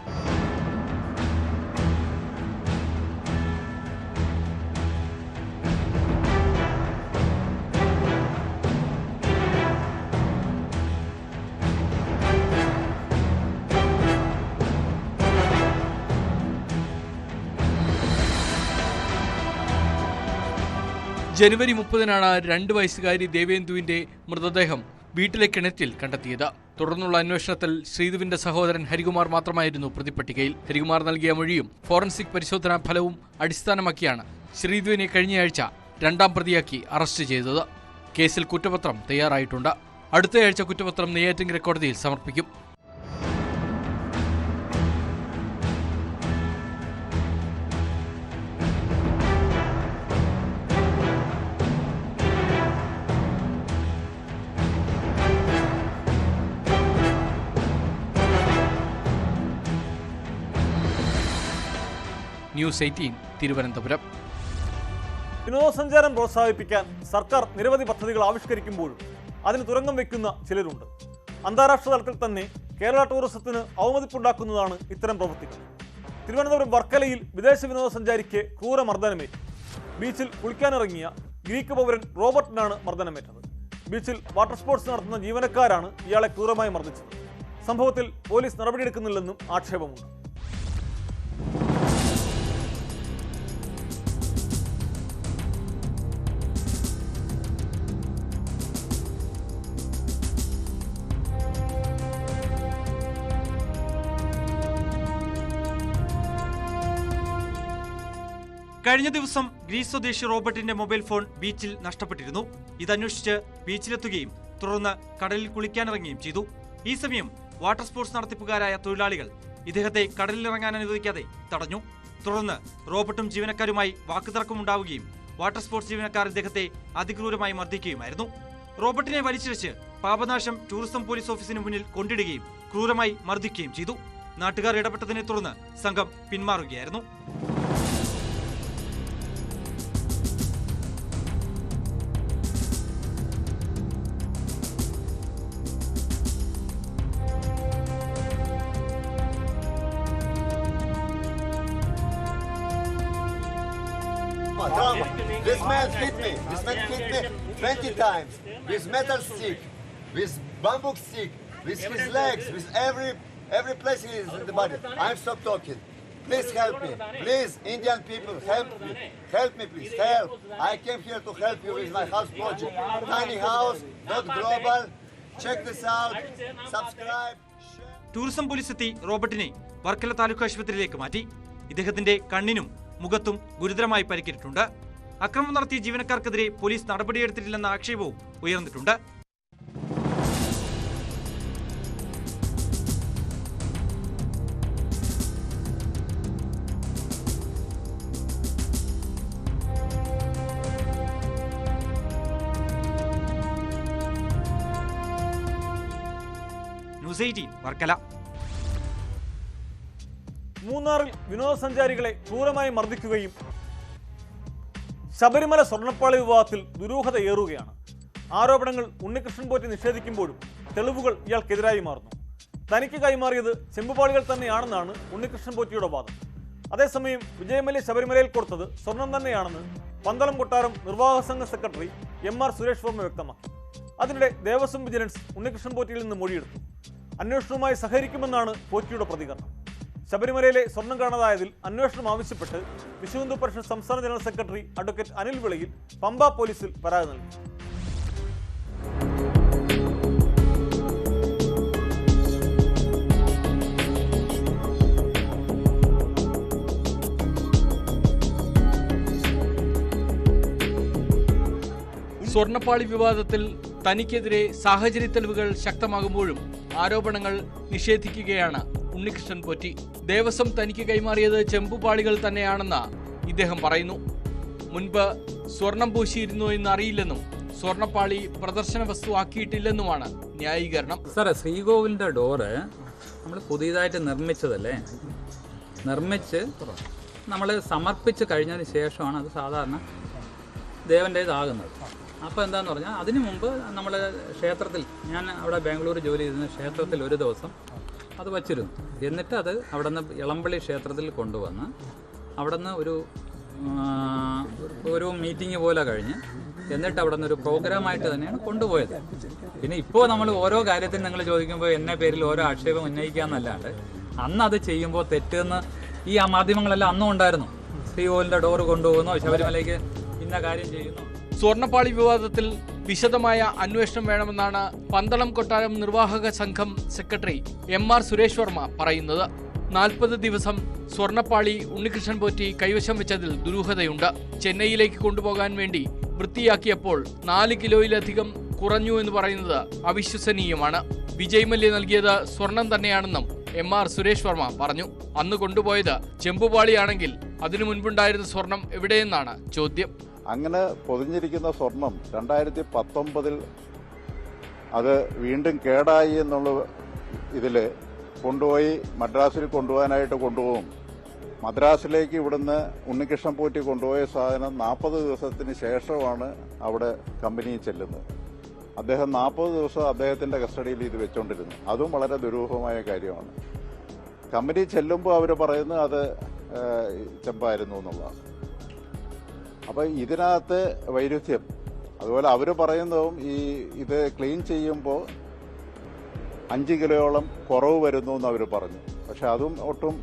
ജനുവരി 30-നാണ് 2 വയസ്സുകാരി ദേവേന്ദുവിന്റെ മൃതദേഹം വീട്ടിലെ കിണറ്റിൽ കണ്ടെത്തിയത്. തുടർന്നുള്ള അന്വേഷണത്തിൽ ശ്രീധുവിന്റെ സഹോദരൻ ഹരികുമാർ മാത്രമായിരുന്നു പ്രതിപ്പട്ടികയിൽ. ഹരികുമാർ നൽകിയ മൊഴിയും ഫോറൻസിക് പരിശോധനാ ഫലവും അടിസ്ഥാനമാക്കിയാണ് ശ്രീധുവിനെ കഴിഞ്ഞയാഴ്ച 2ാം പ്രതിയാക്കി അറസ്റ്റ് ചെയ്തത്. കേസിൽ കുറ്റപത്രം തയ്യാറായിട്ടുണ്ട്. അടുത്തയാഴ്ച കുറ്റപത്രം നെയ്യാറ്റിൻകര കോടതിയിൽ സമർപ്പിക്കും. ന്യൂസ് 18 തിരുവനന്തപുരം. വിനോദസഞ്ചാരം പ്രോത്സാഹിപ്പിക്കാൻ സർക്കാർ നിരവധി പദ്ധതികൾ ആവിഷ്കരിക്കുമ്പോഴും അതിന് തുരങ്കം വയ്ക്കുന്ന ചിലരുണ്ട്. അന്താരാഷ്ട്ര തലത്തിൽ തന്നെ കേരള ടൂറിസത്തിന് അവമതിപ്പുണ്ടാക്കുന്നതാണ് ഇത്തരം പ്രവൃത്തികൾ. തിരുവനന്തപുരം വർക്കലയിൽ വിദേശ വിനോദസഞ്ചാരിക്ക് ക്രൂരമർദ്ദനമേറ്റു. ബീച്ചിൽ കുളിക്കാനിറങ്ങിയ ഗ്രീക്ക് പൗരൻ റോബർട്ടിനാണ് മർദ്ദനമേറ്റത്. ബീച്ചിൽ വാട്ടർ സ്പോർട്സ് നടത്തുന്ന ജീവനക്കാരാണ് ഇയാളെ ക്രൂരമായി മർദ്ദിച്ചത്. സംഭവത്തിൽ പോലീസ് നടപടിയെടുക്കുന്നില്ലെന്നും ആക്ഷേപമുണ്ട്. കഴിഞ്ഞ ദിവസം ഗ്രീസ് സ്വദേശി റോബർട്ടിന്റെ മൊബൈൽ ഫോൺ ബീച്ചിൽ നഷ്ടപ്പെട്ടിരുന്നു. ഇതന്വേഷിച്ച് ബീച്ചിലെത്തുകയും തുടർന്ന് കടലിൽ കുളിക്കാനിറങ്ങുകയും ചെയ്തു. ഈ സമയം വാട്ടർ സ്പോർട്സ് നടത്തിപ്പുകാരായ തൊഴിലാളികൾ ഇദ്ദേഹത്തെ കടലിലിറങ്ങാൻ അനുവദിക്കാതെ തടഞ്ഞു. തുടർന്ന് റോബർട്ടും ജീവനക്കാരുമായി വാക്കുതർക്കമുണ്ടാവുകയും വാട്ടർ സ്പോർട്സ് ജീവനക്കാർ ഇദ്ദേഹത്തെ അതിക്രൂരമായി മർദ്ദിക്കുകയുമായിരുന്നു. റോബർട്ടിനെ വലിച്ചിഴച്ച് പാപനാശം ടൂറിസം പോലീസ് ഓഫീസിന് മുന്നിൽ കൊണ്ടിടുകയും ക്രൂരമായി മർദ്ദിക്കുകയും ചെയ്തു. നാട്ടുകാർ ഇടപെട്ടതിനെ തുടർന്ന് സംഘം പിന്മാറുകയായിരുന്നു. This man hit me. This man hit me 20 times with metal stick, with bamboo stick, with his legs, with every place he is in the body. I'm stop talking. Please help me. Please, Indian people, help me. Help me, please. Help. I came here to help you with my house project. Tiny house, not global. Check this out. Subscribe. Tourism police എത്തി റോബർട്ടിനെ വർക്കല താലൂക്ക് ആശുപത്രിയിലേക്ക് മാറ്റി. ഇദ്ദേഹത്തിന്റെ കണ്ണിനും മുഖത്തും ഗുരുതരമായി പരിക്കേറ്റിട്ടുണ്ട്. അക്രമം നടത്തിയ ജീവനക്കാർക്കെതിരെ പോലീസ് നടപടിയെടുത്തിട്ടില്ലെന്ന ആക്ഷേപവും ഉയർന്നിട്ടുണ്ട്. ന്യൂസ് 18 വർക്കല. മൂന്നാറിൽ വിനോദസഞ്ചാരികളെ ക്രൂരമായി മർദ്ദിക്കുകയും ശബരിമല സ്വർണ്ണപ്പാളി വിവാദത്തിൽ ദുരൂഹതയേറുകയാണ്. ആരോപണങ്ങൾ ഉണ്ണികൃഷ്ണൻ പോറ്റി നിഷേധിക്കുമ്പോഴും തെളിവുകൾ ഇയാൾക്കെതിരായി മാറുന്നു. തനിക്ക് കൈമാറിയത് ചെമ്പുപാളികൾ തന്നെയാണെന്നാണ് ഉണ്ണികൃഷ്ണൻ പോറ്റിയുടെ വാദം. അതേസമയം വിജയമല്യ ശബരിമലയിൽ കൊടുത്തത് സ്വർണം തന്നെയാണെന്ന് പന്തളം കൊട്ടാരം നിർവാഹക സംഘ സെക്രട്ടറി MR സുരേഷ് വർമ്മ വ്യക്തമാക്കി. അതിനിടെ ദേവസ്വം വിജിലൻസ് ഉണ്ണികൃഷ്ണൻ പോറ്റിയിൽ നിന്ന് മൊഴിയെടുത്തു. അന്വേഷണവുമായി സഹകരിക്കുമെന്നാണ് പോറ്റിയുടെ പ്രതികരണം. ശബരിമലയിലെ സ്വർണം കാണാതായതിൽ അന്വേഷണം ആവശ്യപ്പെട്ട് വിശ്വഹിന്ദു പരിഷത്ത് സംസ്ഥാന ജനറൽ സെക്രട്ടറി അഡ്വക്കേറ്റ് അനിൽ വിളയിൽ പമ്പ പോലീസിൽ പരാതി നൽകി. സ്വർണ്ണപ്പാളി വിവാദത്തിൽ തനിക്കെതിരെ സാഹചര്യ തെളിവുകൾ ശക്തമാകുമ്പോഴും ആരോപണങ്ങൾ നിഷേധിക്കുകയാണ് ഉണ്ണികൃഷ്ണൻ പോറ്റി. ദേവസ്വം തനിക്ക് കൈമാറിയത് ചെമ്പുപാളികൾ തന്നെയാണെന്ന് ഇദ്ദേഹം പറയുന്നു. മുൻപ് സ്വർണം പൂശിയിരുന്നു എന്നറിയില്ലെന്നും സ്വർണ്ണപ്പാളി പ്രദർശന വസ്തു ആക്കിയിട്ടില്ലെന്നുമാണ് ന്യായീകരണം. സാറേ, ശ്രീകോവിലിൻ്റെ ഡോറ് നമ്മൾ പുതിയതായിട്ട് നിർമ്മിച്ചതല്ലേ, നിർമ്മിച്ച് നമ്മൾ സമർപ്പിച്ച് കഴിഞ്ഞതിന് ശേഷമാണ് അത് സാധാരണ ദേവൻ്റേതാകുന്നത്. അപ്പോൾ എന്താണെന്ന് പറഞ്ഞാൽ അതിനു മുമ്പ് നമ്മൾ ക്ഷേത്രത്തിൽ, ഞാൻ അവിടെ ബാംഗ്ലൂർ ജോലി ചെയ്തിരുന്ന ക്ഷേത്രത്തിൽ ഒരു ദിവസം അത് വച്ചിരുന്നു. എന്നിട്ട് അത് അവിടെ നിന്ന് ഇളമ്പള്ളി ക്ഷേത്രത്തിൽ കൊണ്ടുവന്ന് അവിടെ നിന്ന് ഒരു മീറ്റിംഗ് പോലെ കഴിഞ്ഞ് എന്നിട്ട് അവിടെ നിന്ന് ഒരു പ്രോഗ്രാമായിട്ട് തന്നെയാണ് കൊണ്ടുപോയത്. പിന്നെ ഇപ്പോൾ നമ്മൾ ഓരോ കാര്യത്തിന് നിങ്ങൾ ചോദിക്കുമ്പോൾ എന്നെ പേരിൽ ഓരോ ആക്ഷേപം ഉന്നയിക്കാമെന്നല്ലാണ്ട് അന്ന് അത് ചെയ്യുമ്പോൾ തെറ്റെന്ന് ഈ മാധ്യമങ്ങളെല്ലാം അന്നും ഉണ്ടായിരുന്നു. ശ്രീകോവിലിൻ്റെ ഡോറ് കൊണ്ടുപോകുന്നു, ശബരിമലയ്ക്ക് ഇന്ന കാര്യം ചെയ്യുന്നു. സ്വർണ്ണപ്പാളി വിവാദത്തിൽ വിശദമായ അന്വേഷണം വേണമെന്നാണ് പന്തളം കൊട്ടാരം നിർവാഹക സംഘം സെക്രട്ടറി MR സുരേഷ് വർമ്മ പറയുന്നത്. 40 ദിവസം സ്വർണ്ണപ്പാളി ഉണ്ണികൃഷ്ണൻ പോറ്റി കൈവശം വെച്ചതിൽ ദുരൂഹതയുണ്ട്. ചെന്നൈയിലേക്ക് കൊണ്ടുപോകാൻ വേണ്ടി വൃത്തിയാക്കിയപ്പോൾ 4 കിലോയിലധികം കുറഞ്ഞു എന്ന് പറയുന്നത് അവിശ്വസനീയമാണ്. വിജയമല്യ നൽകിയത് സ്വർണം തന്നെയാണെന്നും MR സുരേഷ് വർമ്മ പറഞ്ഞു. അന്ന് കൊണ്ടുപോയത് ചെമ്പുപാളിയാണെങ്കിൽ അതിനു മുൻപുണ്ടായിരുന്ന സ്വർണം എവിടെയെന്നാണ് ചോദ്യം. അങ്ങനെ പൊതിഞ്ഞിരിക്കുന്ന സ്വർണം 2019 അത് വീണ്ടും കേടായി എന്നുള്ള ഇതിൽ കൊണ്ടുപോയി മദ്രാസിൽ കൊണ്ടുപോകാനായിട്ട് കൊണ്ടുപോകും. മദ്രാസിലേക്ക് ഇവിടുന്ന് ഉണ്ണികൃഷ്ണൻ പോറ്റി കൊണ്ടുപോയ സാധനം 40 ദിവസത്തിന് ശേഷമാണ് അവിടെ കമ്പനിയിൽ ചെല്ലുന്നത്. അദ്ദേഹം 40 ദിവസം അദ്ദേഹത്തിന്റെ കസ്റ്റഡിയിൽ ഇത് വെച്ചുകൊണ്ടിരുന്നു. അതും വളരെ ദുരൂഹമായ കാര്യമാണ്. കമ്പനി ചെല്ലുമ്പോൾ അവർ പറയുന്നത് അത് ചെമ്പായിരുന്നു എന്നുള്ളതാണ്. അപ്പോൾ ഇതിനകത്ത് വൈരുദ്ധ്യം. അതുപോലെ അവർ പറയുന്നതും ഇത് ക്ലീൻ ചെയ്യുമ്പോൾ 5 കിലോയോളം കുറവ് വരുന്നു എന്ന് അവർ പറഞ്ഞു. പക്ഷെ അതും ഒട്ടും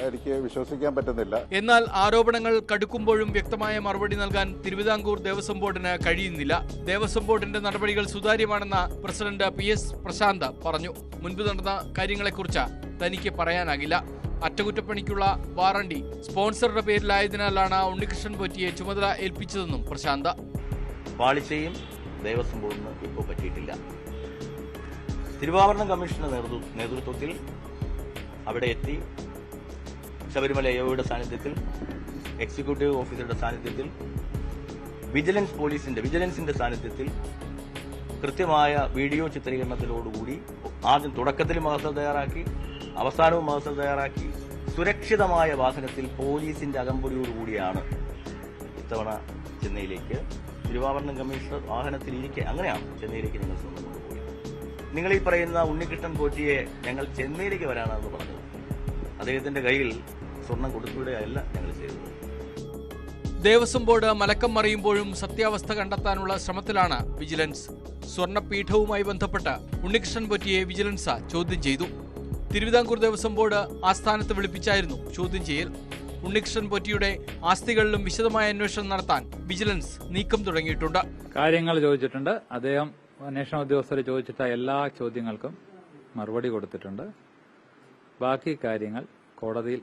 എനിക്ക് വിശ്വസിക്കാൻ പറ്റുന്നില്ല. എന്നാൽ ആരോപണങ്ങൾ കടുക്കുമ്പോഴും വ്യക്തമായ മറുപടി നൽകാൻ തിരുവിതാംകൂർ ദേവസ്വം ബോർഡിന് കഴിയുന്നില്ല. ദേവസ്വം ബോർഡിന്റെ നടപടികൾ സുതാര്യമാണെന്ന് പ്രസിഡന്റ് PS പ്രശാന്ത് പറഞ്ഞു. മുൻപ് നടന്ന കാര്യങ്ങളെക്കുറിച്ച് തനിക്ക് പറയാനാകില്ല. അറ്റകുറ്റപ്പണിക്കുള്ള വാറണ്ടി സ്പോൺസറുടെ പേരിലായതിനാലാണ് ഉണ്ണികൃഷ്ണൻ പോറ്റിയെ ചുമതല ഏൽപ്പിച്ചതെന്നും പ്രശാന്ത്. പാളിച്ചയും ദേവസ്വം ബോർഡിന് ഇപ്പോൾ പറ്റിയിട്ടില്ല. തിരുവാഭരണം കമ്മീഷന്റെ നേതൃത്വത്തിൽ അവിടെ എത്തി ശബരിമല AOയുടെ സാന്നിധ്യത്തിൽ, എക്സിക്യൂട്ടീവ് ഓഫീസറുടെ സാന്നിധ്യത്തിൽ, വിജിലൻസിന്റെ സാന്നിധ്യത്തിൽ കൃത്യമായ വീഡിയോ ചിത്രീകരണത്തിലോടുകൂടി ആദ്യം തുടക്കത്തിൽ മഹസർ തയ്യാറാക്കി, അവസാനവും മഹസർ തയ്യാറാക്കി, സുരക്ഷിതമായ വാഹനത്തിൽ പോലീസിന്റെ അകമ്പടിയോടുകൂടിയാണ് ഇത്തവണ ചെന്നൈയിലേക്ക് തിരുവാഭരണം കമ്മീഷണർ വാഹനത്തിലിരിക്കെ അങ്ങനെയാണ് ചെന്നൈയിലേക്ക് ഞങ്ങൾ സ്വർണ്ണം കൊണ്ടുപോയത്. നിങ്ങൾ ഈ പറയുന്ന ഉണ്ണികൃഷ്ണൻ പോറ്റിയെ ഞങ്ങൾ ചെന്നൈയിലേക്ക് വരാനാണെന്ന് പറഞ്ഞത്. അദ്ദേഹത്തിന്റെ കയ്യിൽ സ്വർണം കൊടുത്തുവിടുകയല്ല ഞങ്ങൾ ചെയ്തത്. ദേവസ്വം ബോർഡ് മലക്കം മറിയുമ്പോഴും സത്യാവസ്ഥ കണ്ടെത്താനുള്ള ശ്രമത്തിലാണ് വിജിലൻസ്. സ്വർണ്ണപീഠവുമായി ബന്ധപ്പെട്ട ഉണ്ണികൃഷ്ണൻ പോറ്റിയെ വിജിലൻസ് ചോദ്യം ചെയ്തു. തിരുവിതാംകൂർ ദേവസ്വം ബോർഡ് ആസ്ഥാനത്ത് വിളിപ്പിച്ചായിരുന്നു ചോദ്യം ചെയ്യൽ. ഉണ്ണികൃഷ്ണൻ പോറ്റിയുടെ ആസ്തികളിലും വിശദമായ അന്വേഷണം നടത്താൻ വിജിലൻസ് നീക്കം തുടങ്ങിയിട്ടുണ്ട്. കാര്യങ്ങൾ ചോദിച്ചിട്ടുണ്ട്. അദ്ദേഹം അന്വേഷണ ഉദ്യോഗസ്ഥർ ചോദിച്ചിട്ട എല്ലാ ചോദ്യങ്ങൾക്കും മറുപടി കൊടുത്തിട്ടുണ്ട്. ബാക്കി കാര്യങ്ങൾ കോടതിയിൽ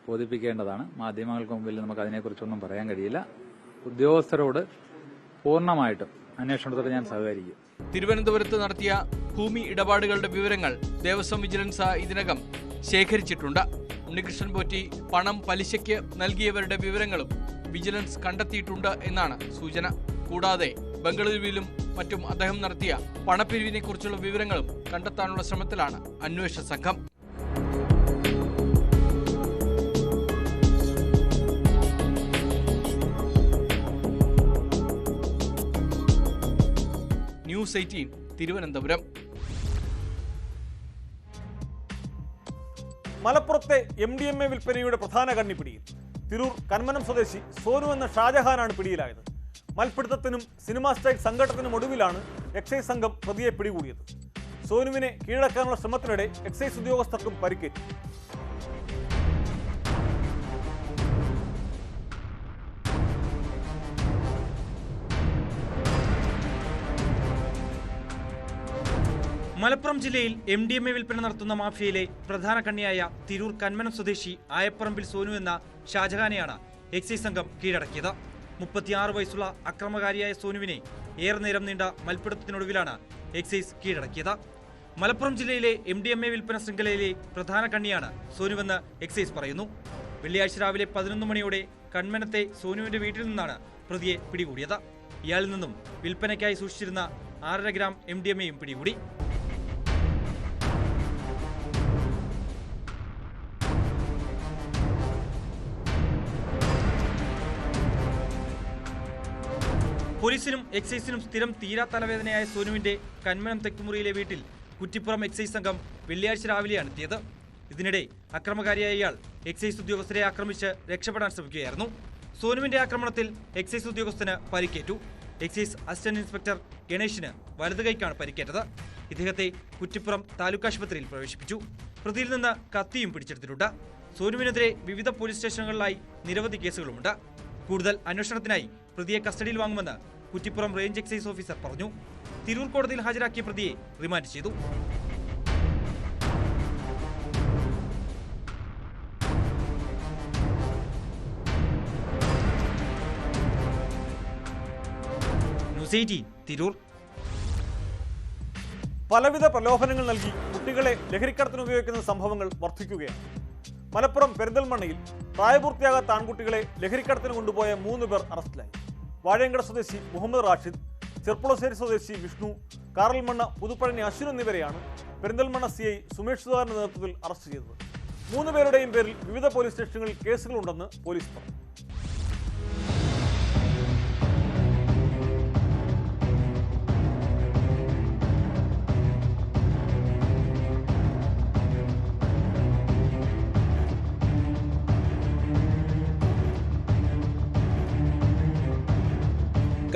ബോധിപ്പിക്കേണ്ടതാണ്. മാധ്യമങ്ങൾക്ക് മുമ്പിൽ നമുക്ക് അതിനെക്കുറിച്ചൊന്നും പറയാൻ കഴിയില്ല. ഉദ്യോഗസ്ഥരോട് പൂർണ്ണമായിട്ടും അന്വേഷണത്തോട് ഞാൻ സഹകരിക്കും. തിരുവനന്തപുരത്ത് നടത്തിയ ഭൂമി ഇടപാടുകളുടെ വിവരങ്ങൾ ദേവസ്വം വിജിലൻസ് ഇതിനകം ശേഖരിച്ചിട്ടുണ്ട്. ഉണ്ണികൃഷ്ണൻ പോറ്റി പണം പലിശയ്ക്ക് നൽകിയവരുടെ വിവരങ്ങളും വിജിലൻസ് കണ്ടെത്തിയിട്ടുണ്ട് എന്നാണ് സൂചന. കൂടാതെ ബംഗളൂരുവിലും മറ്റും അദ്ദേഹം നടത്തിയ പണപ്പിരിവിനെക്കുറിച്ചുള്ള വിവരങ്ങളും കണ്ടെത്താനുള്ള ശ്രമത്തിലാണ് അന്വേഷണ സംഘം. ന്യൂസ് 18 തിരുവനന്തപുരം. മലപ്പുറത്തെ MDMA വിൽപ്പനയുടെ പ്രധാന കണ്ണിപ്പിടിയിൽ തിരൂർ കന്മനം സ്വദേശി സോനു എന്ന ഷാജഹാനാണ് പിടിയിലായത്. മൽപിടുത്തത്തിനും സിനിമാ സ്ട്രൈക്ക് സംഘട്ടത്തിനും ഒടുവിലാണ് എക്സൈസ് സംഘം പ്രതിയെ പിടികൂടിയത്. സോനുവിനെ കീഴടക്കാനുള്ള ശ്രമത്തിനിടെ എക്സൈസ് ഉദ്യോഗസ്ഥർക്കും പരിക്കേറ്റു. മലപ്പുറം ജില്ലയിൽ MDMA വിൽപ്പന നടത്തുന്ന മാഫിയയിലെ പ്രധാന കണ്ണിയായ തിരൂർ കന്മനം സ്വദേശി ആയപ്പറമ്പിൽ സോനു എന്ന ഷാജഹാനെയാണ് എക്സൈസ് സംഘം കീഴടക്കിയത്. 36 വയസ്സുള്ള അക്രമകാരിയായ സോനുവിനെ ഏറെ നേരം നീണ്ട മൽപ്പിടുത്തത്തിനൊടുവിലാണ് എക്സൈസ് കീഴടക്കിയത്. മലപ്പുറം ജില്ലയിലെ MDMA വിൽപ്പന ശൃംഖലയിലെ പ്രധാന കണ്ണിയാണ് സോനുവെന്ന് എക്സൈസ് പറയുന്നു. വെള്ളിയാഴ്ച രാവിലെ 11 മണിയോടെ കന്മനത്തെ സോനുവിന്റെ വീട്ടിൽ നിന്നാണ് പ്രതിയെ പിടികൂടിയത്. ഇയാളിൽ നിന്നും വിൽപ്പനയ്ക്കായി സൂക്ഷിച്ചിരുന്ന 6.5 ഗ്രാം MDMAയും പിടികൂടി. പോലീസിനും എക്സൈസിനും സ്ഥിരം തീരാ തലവേദനയായ സോനുവിന്റെ കന്മനം തെക്കുമുറിയിലെ വീട്ടിൽ കുറ്റിപ്പുറം എക്സൈസ് സംഘം വെള്ളിയാഴ്ച രാവിലെയാണ് എത്തിയത്. ഇതിനിടെ അക്രമകാരിയായ ഇയാൾ എക്സൈസ് ഉദ്യോഗസ്ഥരെ ആക്രമിച്ച് രക്ഷപ്പെടാൻ ശ്രമിക്കുകയായിരുന്നു. സോനുവിന്റെ ആക്രമണത്തിൽ എക്സൈസ് ഉദ്യോഗസ്ഥന് പരിക്കേറ്റു. എക്സൈസ് അസിസ്റ്റന്റ് ഇൻസ്പെക്ടർ ഗണേഷിന് വലതു കൈക്കാണ് പരിക്കേറ്റത്. ഇദ്ദേഹത്തെ കുറ്റിപ്പുറം താലൂക്ക് ആശുപത്രിയിൽ പ്രവേശിപ്പിച്ചു. പ്രതിയിൽ നിന്ന് കത്തിയും പിടിച്ചെടുത്തിട്ടുണ്ട്. സോനുവിനെതിരെ വിവിധ പോലീസ് സ്റ്റേഷനുകളിലായി നിരവധി കേസുകളുമുണ്ട്. കൂടുതൽ അന്വേഷണത്തിനായി പ്രതിയെ കസ്റ്റഡിയിൽ വാങ്ങുമെന്ന് കുറ്റിപ്പുറം റേഞ്ച് എക്സൈസ് ഓഫീസർ പറഞ്ഞു. തിരൂർ കോടതിയിൽ ഹാജരാക്കിയ പ്രതിയെ റിമാൻഡ് ചെയ്തു. ന്യൂസ് 18 തിരൂർ. പലവിധ പ്രലോഭനങ്ങൾ നൽകി കുട്ടികളെ ലഹരിക്കടത്തിന് ഉപയോഗിക്കുന്ന സംഭവങ്ങൾ വർദ്ധിക്കുകയാണ്. മലപ്പുറം പെരിന്തൽമണ്ണയിൽ പ്രായപൂർത്തിയാകാത്ത ആൺകുട്ടികളെ ലഹരിക്കടത്തിന് കൊണ്ടുപോയ 3 പേർ അറസ്റ്റിലായി. വാഴയങ്കട സ്വദേശി മുഹമ്മദ് റാഷിദ്, ചെർപ്പുളശ്ശേരി സ്വദേശി വിഷ്ണു, കാറൽമണ്ണ പുതുപ്പഴനി അശ്വിൻ എന്നിവരെയാണ് പെരിന്തൽമണ്ണ CI സുമേഷ് സുധാകരന്റെ നേതൃത്വത്തിൽ അറസ്റ്റ് ചെയ്തത്. 3 പേരുടെയും പേരിൽ വിവിധ പോലീസ് സ്റ്റേഷനുകളിൽ കേസുകളുണ്ടെന്ന് പോലീസ് പറഞ്ഞു.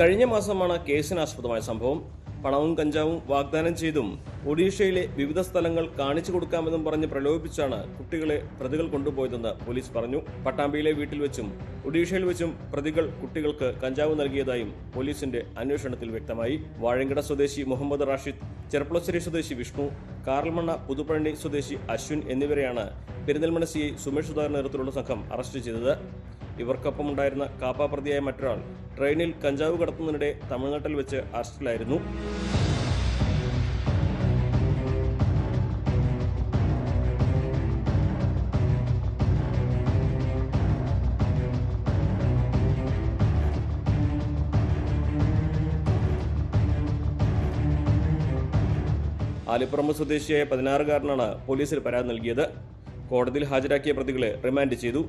കഴിഞ്ഞ മാസമാണ് കേസിനാസ്പദമായ സംഭവം. പണവും കഞ്ചാവും വാഗ്ദാനം ചെയ്തും ഒഡീഷയിലെ വിവിധ സ്ഥലങ്ങൾ കാണിച്ചു കൊടുക്കാമെന്നും പറഞ്ഞ് പ്രലോഭിപ്പിച്ചാണ് കുട്ടികളെ പ്രതികൾ കൊണ്ടുപോയതെന്ന് പോലീസ് പറഞ്ഞു. പട്ടാമ്പിയിലെ വീട്ടിൽ വെച്ചും ഒഡീഷയിൽ വെച്ചും പ്രതികൾ കുട്ടികൾക്ക് കഞ്ചാവ് നൽകിയതായും പോലീസിന്റെ അന്വേഷണത്തിൽ വ്യക്തമായി. വാഴയങ്കട സ്വദേശി മുഹമ്മദ് റാഷിദ്, ചെർപ്പുളശ്ശേരി സ്വദേശി വിഷ്ണു, കാറൽമണ്ണ പുതുപ്പഴനി സ്വദേശി അശ്വിൻ എന്നിവരെയാണ് പെരിന്തൽമണ്ണ CI സുമേഷ് സുധാകരന്റെ നേതൃത്വത്തിലുള്ള സംഘം അറസ്റ്റ് ചെയ്തത്. ഇവർക്കൊപ്പമുണ്ടായിരുന്ന കാപ്പ പ്രതിയായ മറ്റൊരാൾ ട്രെയിനിൽ കഞ്ചാവ് കടത്തുന്നതിനിടെ തമിഴ്നാട്ടിൽ വെച്ച് അറസ്റ്റിലായിരുന്നു. ആലിപ്പുറമ്പ് സ്വദേശിയായ 16-കാരനാണ് പോലീസിൽ പരാതി നൽകിയത്. കോടതിയിൽ ഹാജരാക്കിയ പ്രതികളെ റിമാൻഡ് ചെയ്തു.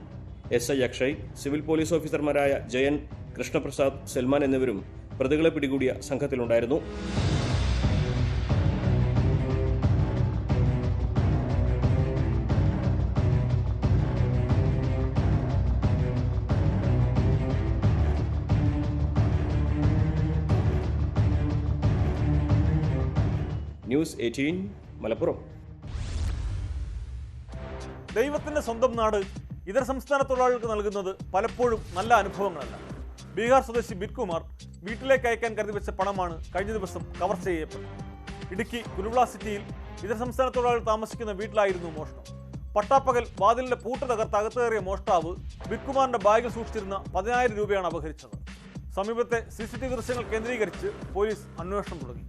SI അക്ഷയ്, സിവിൽ പോലീസ് ഓഫീസർമാരായ ജയൻ, കൃഷ്ണപ്രസാദ്, സൽമാൻ എന്നിവരും പ്രതികളെ പിടികൂടിയ സംഘത്തിലുണ്ടായിരുന്നു. ന്യൂസ് 18 മലപ്പുറം. ദൈവത്തിന്റെ സ്വന്തം നാട് ഇതര സംസ്ഥാന തൊഴിലാളികൾക്ക് നൽകുന്നത് പലപ്പോഴും നല്ല അനുഭവങ്ങളല്ല. ബീഹാർ സ്വദേശി ബിറ്റ്കുമാർ വീട്ടിലേക്ക് അയക്കാൻ കരുതി വെച്ച പണമാണ് കഴിഞ്ഞ ദിവസം കവർ ചെയ്യപ്പെട്ടത്. ഇടുക്കി കുരുവിള സിറ്റിയിൽ ഇതര സംസ്ഥാന തൊഴിലാളികൾ താമസിക്കുന്ന വീട്ടിലായിരുന്നു മോഷണം. പട്ടാപ്പകൽ വാതിലിന്റെ പൂട്ട് തകർത്ത് അകത്ത് കയറിയ മോഷ്ടാവ് ബിറ്റ്കുമാറിന്റെ ബാഗിൽ സൂക്ഷിച്ചിരുന്ന 10,000 രൂപയാണ് അപഹരിച്ചത്. സമീപത്തെ CCTV ദൃശ്യങ്ങൾ കേന്ദ്രീകരിച്ച് പോലീസ് അന്വേഷണം തുടങ്ങി.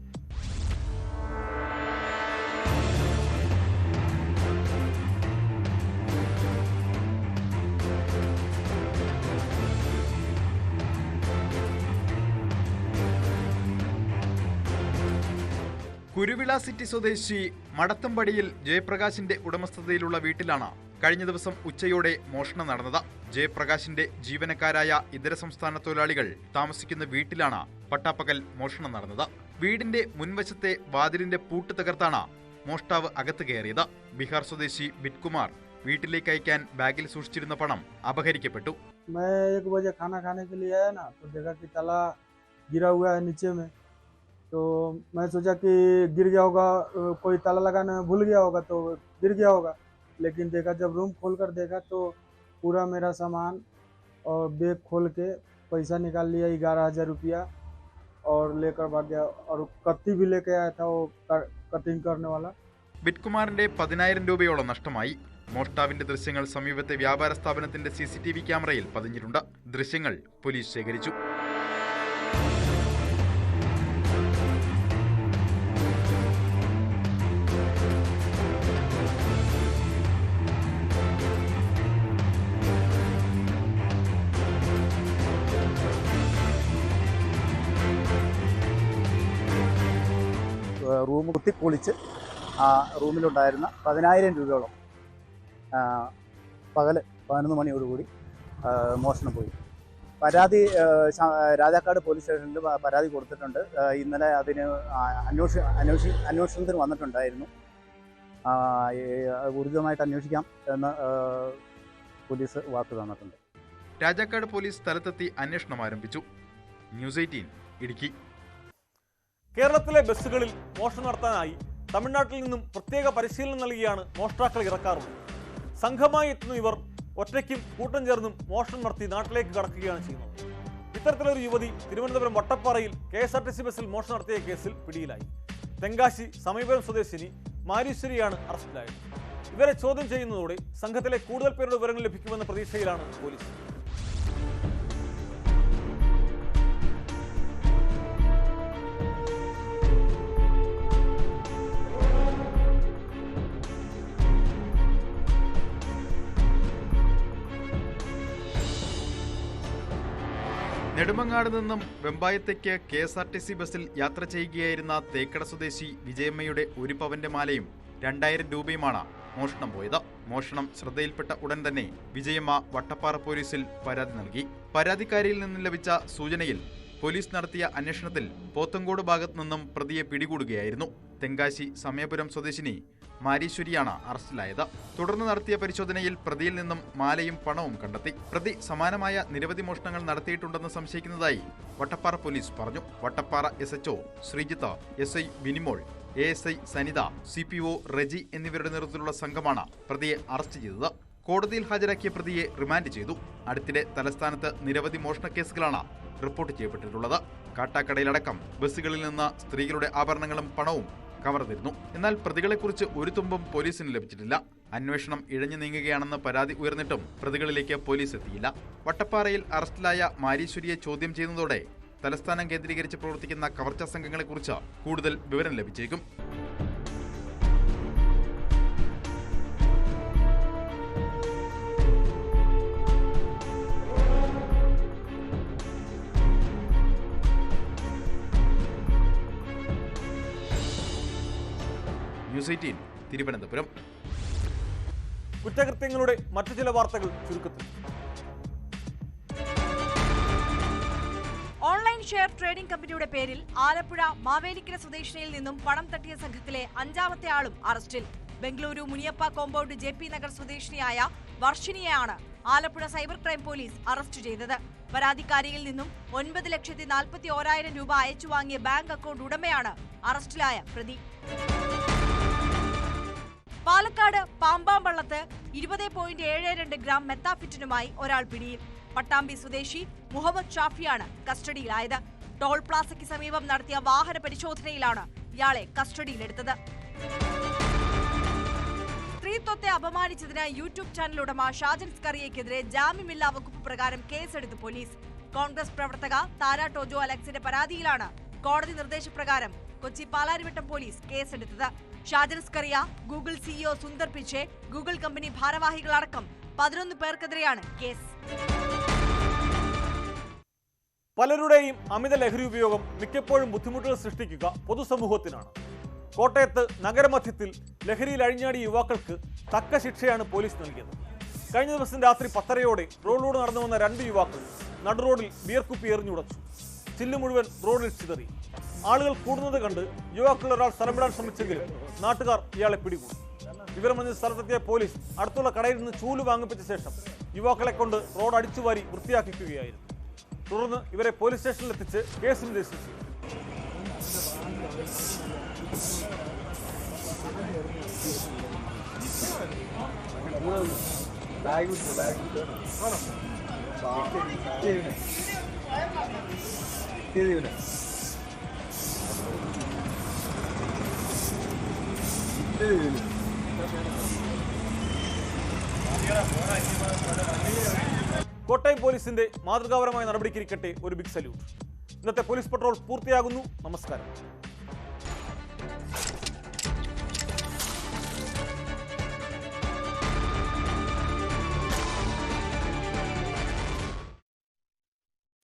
കുരുവിള സിറ്റി സ്വദേശി മടത്തമ്പടിയിൽ ജയപ്രകാശിന്റെ ഉടമസ്ഥതയിലുള്ള വീട്ടിലാണ് കഴിഞ്ഞ ദിവസം ഉച്ചയോടെ മോഷണം നടന്നത്. ജയപ്രകാശിന്റെ ജീവനക്കാരായ ഇതര സംസ്ഥാന തൊഴിലാളികൾ താമസിക്കുന്ന വീട്ടിലാണ് പട്ടാപ്പകൽ മോഷണം നടന്നത്. വീടിന്റെ മുൻവശത്തെ വാതിലിന്റെ പൂട്ട് തകർത്താണ് മോഷ്ടാവ് അകത്ത് കയറിയത്. ബീഹാർ സ്വദേശി ബിറ്റ്കുമാർ വീട്ടിലേക്ക് അയക്കാൻ ബാഗിൽ സൂക്ഷിച്ചിരുന്ന പണം അപഹരിക്കപ്പെട്ടു. तो मैं सोचा कि गिर गया होगा, कोई ताला लगाना भूल गया होगा तो गिर गया होगा, लेकिन देखा जब रूम खोल कर देखा तो पूरा मेरा सामान और बैग खोल के पैसा निकाल लिया 11,000 रुपया और लेकर भाग गया, और कत्ती भी लेके आया था वो कटिंग करने वाला. ബിറ്റ്കുമാറിന്റെ 10,000 രൂപയോളം നഷ്ടമായി. മോഷ്ടാവിന്റെ ദൃശ്യങ്ങൾ സമീപത്തെ വ്യാപാര സ്ഥാപനത്തിന്റെ CCTV ക്യാമറയിൽ പതിഞ്ഞിട്ടുണ്ട്. ദൃശ്യങ്ങൾ പോലീസ് ശേഖരിച്ചു. റൂം കുത്തിപ്പൊളിച്ച് ആ റൂമിലുണ്ടായിരുന്ന 10,000 രൂപയോളം പകൽ 11 മണിയോടുകൂടി മോഷണം പോയി. പരാതി രാജാക്കാട് പോലീസ് സ്റ്റേഷനിൽ പരാതി കൊടുത്തിട്ടുണ്ട്. ഇന്നലെ അതിന് അന്വേഷണത്തിന് വന്നിട്ടുണ്ടായിരുന്നു. ഊർജിതമായിട്ട് അന്വേഷിക്കാം എന്ന് പോലീസ് വാക്ക് തന്നിട്ടുണ്ട്. രാജാക്കാട് പോലീസ് സ്ഥലത്തെത്തി അന്വേഷണം ആരംഭിച്ചു. ന്യൂസ് 18 ഇടുക്കി. കേരളത്തിലെ ബസ്സുകളിൽ മോഷണം നടത്താനായി തമിഴ്നാട്ടിൽ നിന്നും പ്രത്യേക പരിശീലനം നൽകിയാണ് മോഷ്ടാക്കൾ ഇറക്കാറുള്ളത്. സംഘമായി എത്തുന്ന ഇവർ ഒറ്റയ്ക്കും കൂട്ടം ചേർന്നും മോഷണം നടത്തി നാട്ടിലേക്ക് കടക്കുകയാണ് ചെയ്യുന്നത്. ഇത്തരത്തിലൊരു യുവതി തിരുവനന്തപുരം വട്ടപ്പാറയിൽ KSRTC ബസ്സിൽ മോഷണം നടത്തിയ കേസിൽ പിടിയിലായി. തെങ്കാശി സമീപനം സ്വദേശിനി മാരീശ്വരിയാണ് അറസ്റ്റിലായത്. ഇവരെ ചോദ്യം ചെയ്യുന്നതോടെ സംഘത്തിലെ കൂടുതൽ പേരുടെ വിവരങ്ങൾ ലഭിക്കുമെന്ന പ്രതീക്ഷയിലാണ് പോലീസ്. നെടുമങ്ങാട് നിന്നും വെമ്പായത്തേക്ക് KSRTC ബസ്സിൽ യാത്ര ചെയ്യുകയായിരുന്ന തേക്കട സ്വദേശി വിജയമ്മയുടെ 1 പവന്റെ മാലയും 2,000 രൂപയുമാണ് മോഷണം പോയത്. മോഷണം ശ്രദ്ധയിൽപ്പെട്ട ഉടൻ തന്നെ വിജയമ്മ വട്ടപ്പാറ പോലീസിൽ പരാതി നൽകി. പരാതിക്കാരിയിൽ നിന്നും ലഭിച്ച സൂചനയിൽ പോലീസ് നടത്തിയ അന്വേഷണത്തിൽ പോത്തങ്കോട് ഭാഗത്തു നിന്നും പ്രതിയെ പിടികൂടുകയായിരുന്നു. തെങ്കാശി സമയപുരം സ്വദേശിനി മാരീശ്വരിയാണ് അറസ്റ്റിലായത്. തുടർന്ന് നടത്തിയ പരിശോധനയിൽ പ്രതിയിൽ നിന്നും മാലയും പണവും കണ്ടെത്തി. പ്രതി സമാനമായ നിരവധി മോഷണങ്ങൾ നടത്തിയിട്ടുണ്ടെന്ന് സംശയിക്കുന്നതായി വട്ടപ്പാറ പോലീസ് പറഞ്ഞു. Vattappara SHO Sreejith, SI Binimol, ASI Sanitha, CPO Reji എന്നിവരുടെ നേതൃത്വത്തിലുള്ള സംഘമാണ് പ്രതിയെ അറസ്റ്റ് ചെയ്തത്. കോടതിയിൽ ഹാജരാക്കിയ പ്രതിയെ റിമാൻഡ് ചെയ്തു. അടുത്തിടെ തലസ്ഥാനത്ത് നിരവധി മോഷണ കേസുകളാണ് റിപ്പോർട്ട് ചെയ്യപ്പെട്ടിട്ടുള്ളത്. കാട്ടാക്കടയിലടക്കം ബസ്സുകളിൽ നിന്ന് സ്ത്രീകളുടെ ആഭരണങ്ങളും പണവും കവർന്നിരുന്നു. എന്നാൽ പ്രതികളെക്കുറിച്ച് ഒരു തുമ്പും പോലീസിന് ലഭിച്ചിട്ടില്ല. അന്വേഷണം ഇഴഞ്ഞു നീങ്ങുകയാണെന്ന് പരാതി ഉയർന്നിട്ടും പ്രതികളിലേക്ക് പോലീസ് എത്തിയില്ല. വട്ടപ്പാറയിൽ അറസ്റ്റിലായ മാരീശ്വരിയെ ചോദ്യം ചെയ്യുന്നതോടെ തലസ്ഥാനം കേന്ദ്രീകരിച്ച് പ്രവർത്തിക്കുന്ന കവർച്ചാ സംഘങ്ങളെക്കുറിച്ച് കൂടുതൽ വിവരം ലഭിച്ചേക്കും. ന്യൂസ് 18 തിരുവനന്തപുരം. കുറ്റകൃത്യങ്ങളുടെ മറ്റു ചില വാർത്തകൾ ചുരുക്കത്തിൽ. ഓൺലൈൻ ഷെയർ ട്രേഡിംഗ് കമ്പനിയുടെ പേരിൽ ആലപ്പുഴ മാവേലിക്കര സ്വദേശിനിയിൽ നിന്നും പണം തട്ടിയ സംഘത്തിലെ 5ാമത്തെ ആളും അറസ്റ്റിൽ. ബംഗളൂരു മുനിയപ്പ കോമ്പൗണ്ട് JP നഗർ സ്വദേശിനിയായ വർഷിനിയെയാണ് Alappuzha cyber crime police arrest ചെയ്തത്. പരാതിക്കാരിയിൽ നിന്നും 9,41,000 രൂപ അയച്ചു വാങ്ങിയ ബാങ്ക് അക്കൗണ്ട് ഉടമയാണ് അറസ്റ്റിലായ പ്രതി. പാലക്കാട് പാമ്പാമ്പള്ളത്ത് 20.72 ഗ്രാം മെത്താഫിറ്റനുമായി ഒരാൾ പിടിയിൽ. പട്ടാമ്പി സ്വദേശി മുഹമ്മദ് ഷാഫിയാണ് കസ്റ്റഡിയിലായത്. ടോൾ പ്ലാസയ്ക്ക് സമീപം നടത്തിയ വാഹന പരിശോധനയിലാണ് ഇയാളെ കസ്റ്റഡിയിലെടുത്തത്. സ്ത്രീത്വത്തെ അപമാനിച്ചതിന് യൂട്യൂബ് ചാനൽ ഉടമ ഷാജൻ സ്കറിയയ്ക്കെതിരെ ജാമ്യമില്ലാ വകുപ്പ് പ്രകാരം കേസെടുത്ത് പോലീസ്. കോൺഗ്രസ് പ്രവർത്തക താര ടോജോ അലക്സിന്റെ പരാതിയിലാണ് കോടതി നിർദ്ദേശപ്രകാരം കൊച്ചി പാലാരിവട്ടം പോലീസ് കേസെടുത്തത്. Shajan Scaria, Google CEO Sundar പിച്ചെ, Google company ഭാരവാഹികളടക്കം 11 പേർക്കെതിരെയാണ് case. പലരുടെയും അമിത ലഹരി ഉപയോഗം മിക്കപ്പോഴും ബുദ്ധിമുട്ടുകൾ സൃഷ്ടിക്കുക പൊതുസമൂഹത്തിനാണ്. കോട്ടയത്ത് നഗരമധ്യത്തിൽ ലഹരിയിൽ അഴിഞ്ഞാടിയ യുവാക്കൾക്ക് തക്ക ശിക്ഷയാണ് പോലീസ് നൽകിയത്. കഴിഞ്ഞ ദിവസം രാത്രി 10:30 റോഡിലൂടെ നടന്നു വന്ന 2 യുവാക്കൾ നടുറോഡിൽ ബിയർ കുപ്പി എറിഞ്ഞുടച്ചു. ചില്ല് മുഴുവൻ റോഡിൽ ചിതറി. ആളുകൾ കൂടുന്നത് കണ്ട് യുവാക്കളിൽ ഒരാൾ സ്ഥലം വിടാൻ ശ്രമിച്ചെങ്കിലും നാട്ടുകാർ ഇയാളെ പിടികൂടി. വിവരമറിഞ്ഞ സ്ഥലത്തെത്തിയ പോലീസ് അടുത്തുള്ള കടയിൽ നിന്ന് ചൂല് വാങ്ങിപ്പിച്ച ശേഷം യുവാക്കളെ കൊണ്ട് റോഡ് അടിച്ചുവാരി വൃത്തിയാക്കിക്കുകയായിരുന്നു. തുടർന്ന് ഇവരെ പോലീസ് സ്റ്റേഷനിലെത്തിച്ച് കേസ് രജിസ്റ്റർ ചെയ്തു. കോട്ടയം പോലീസിന്റെ മാതൃകാപരമായ നടപടിക്കിരിക്കട്ടെ ഒരു ബിഗ് സല്യൂട്ട്. ഇന്നത്തെ പോലീസ് പട്രോൾ പൂർത്തിയാകുന്നു. നമസ്കാരം.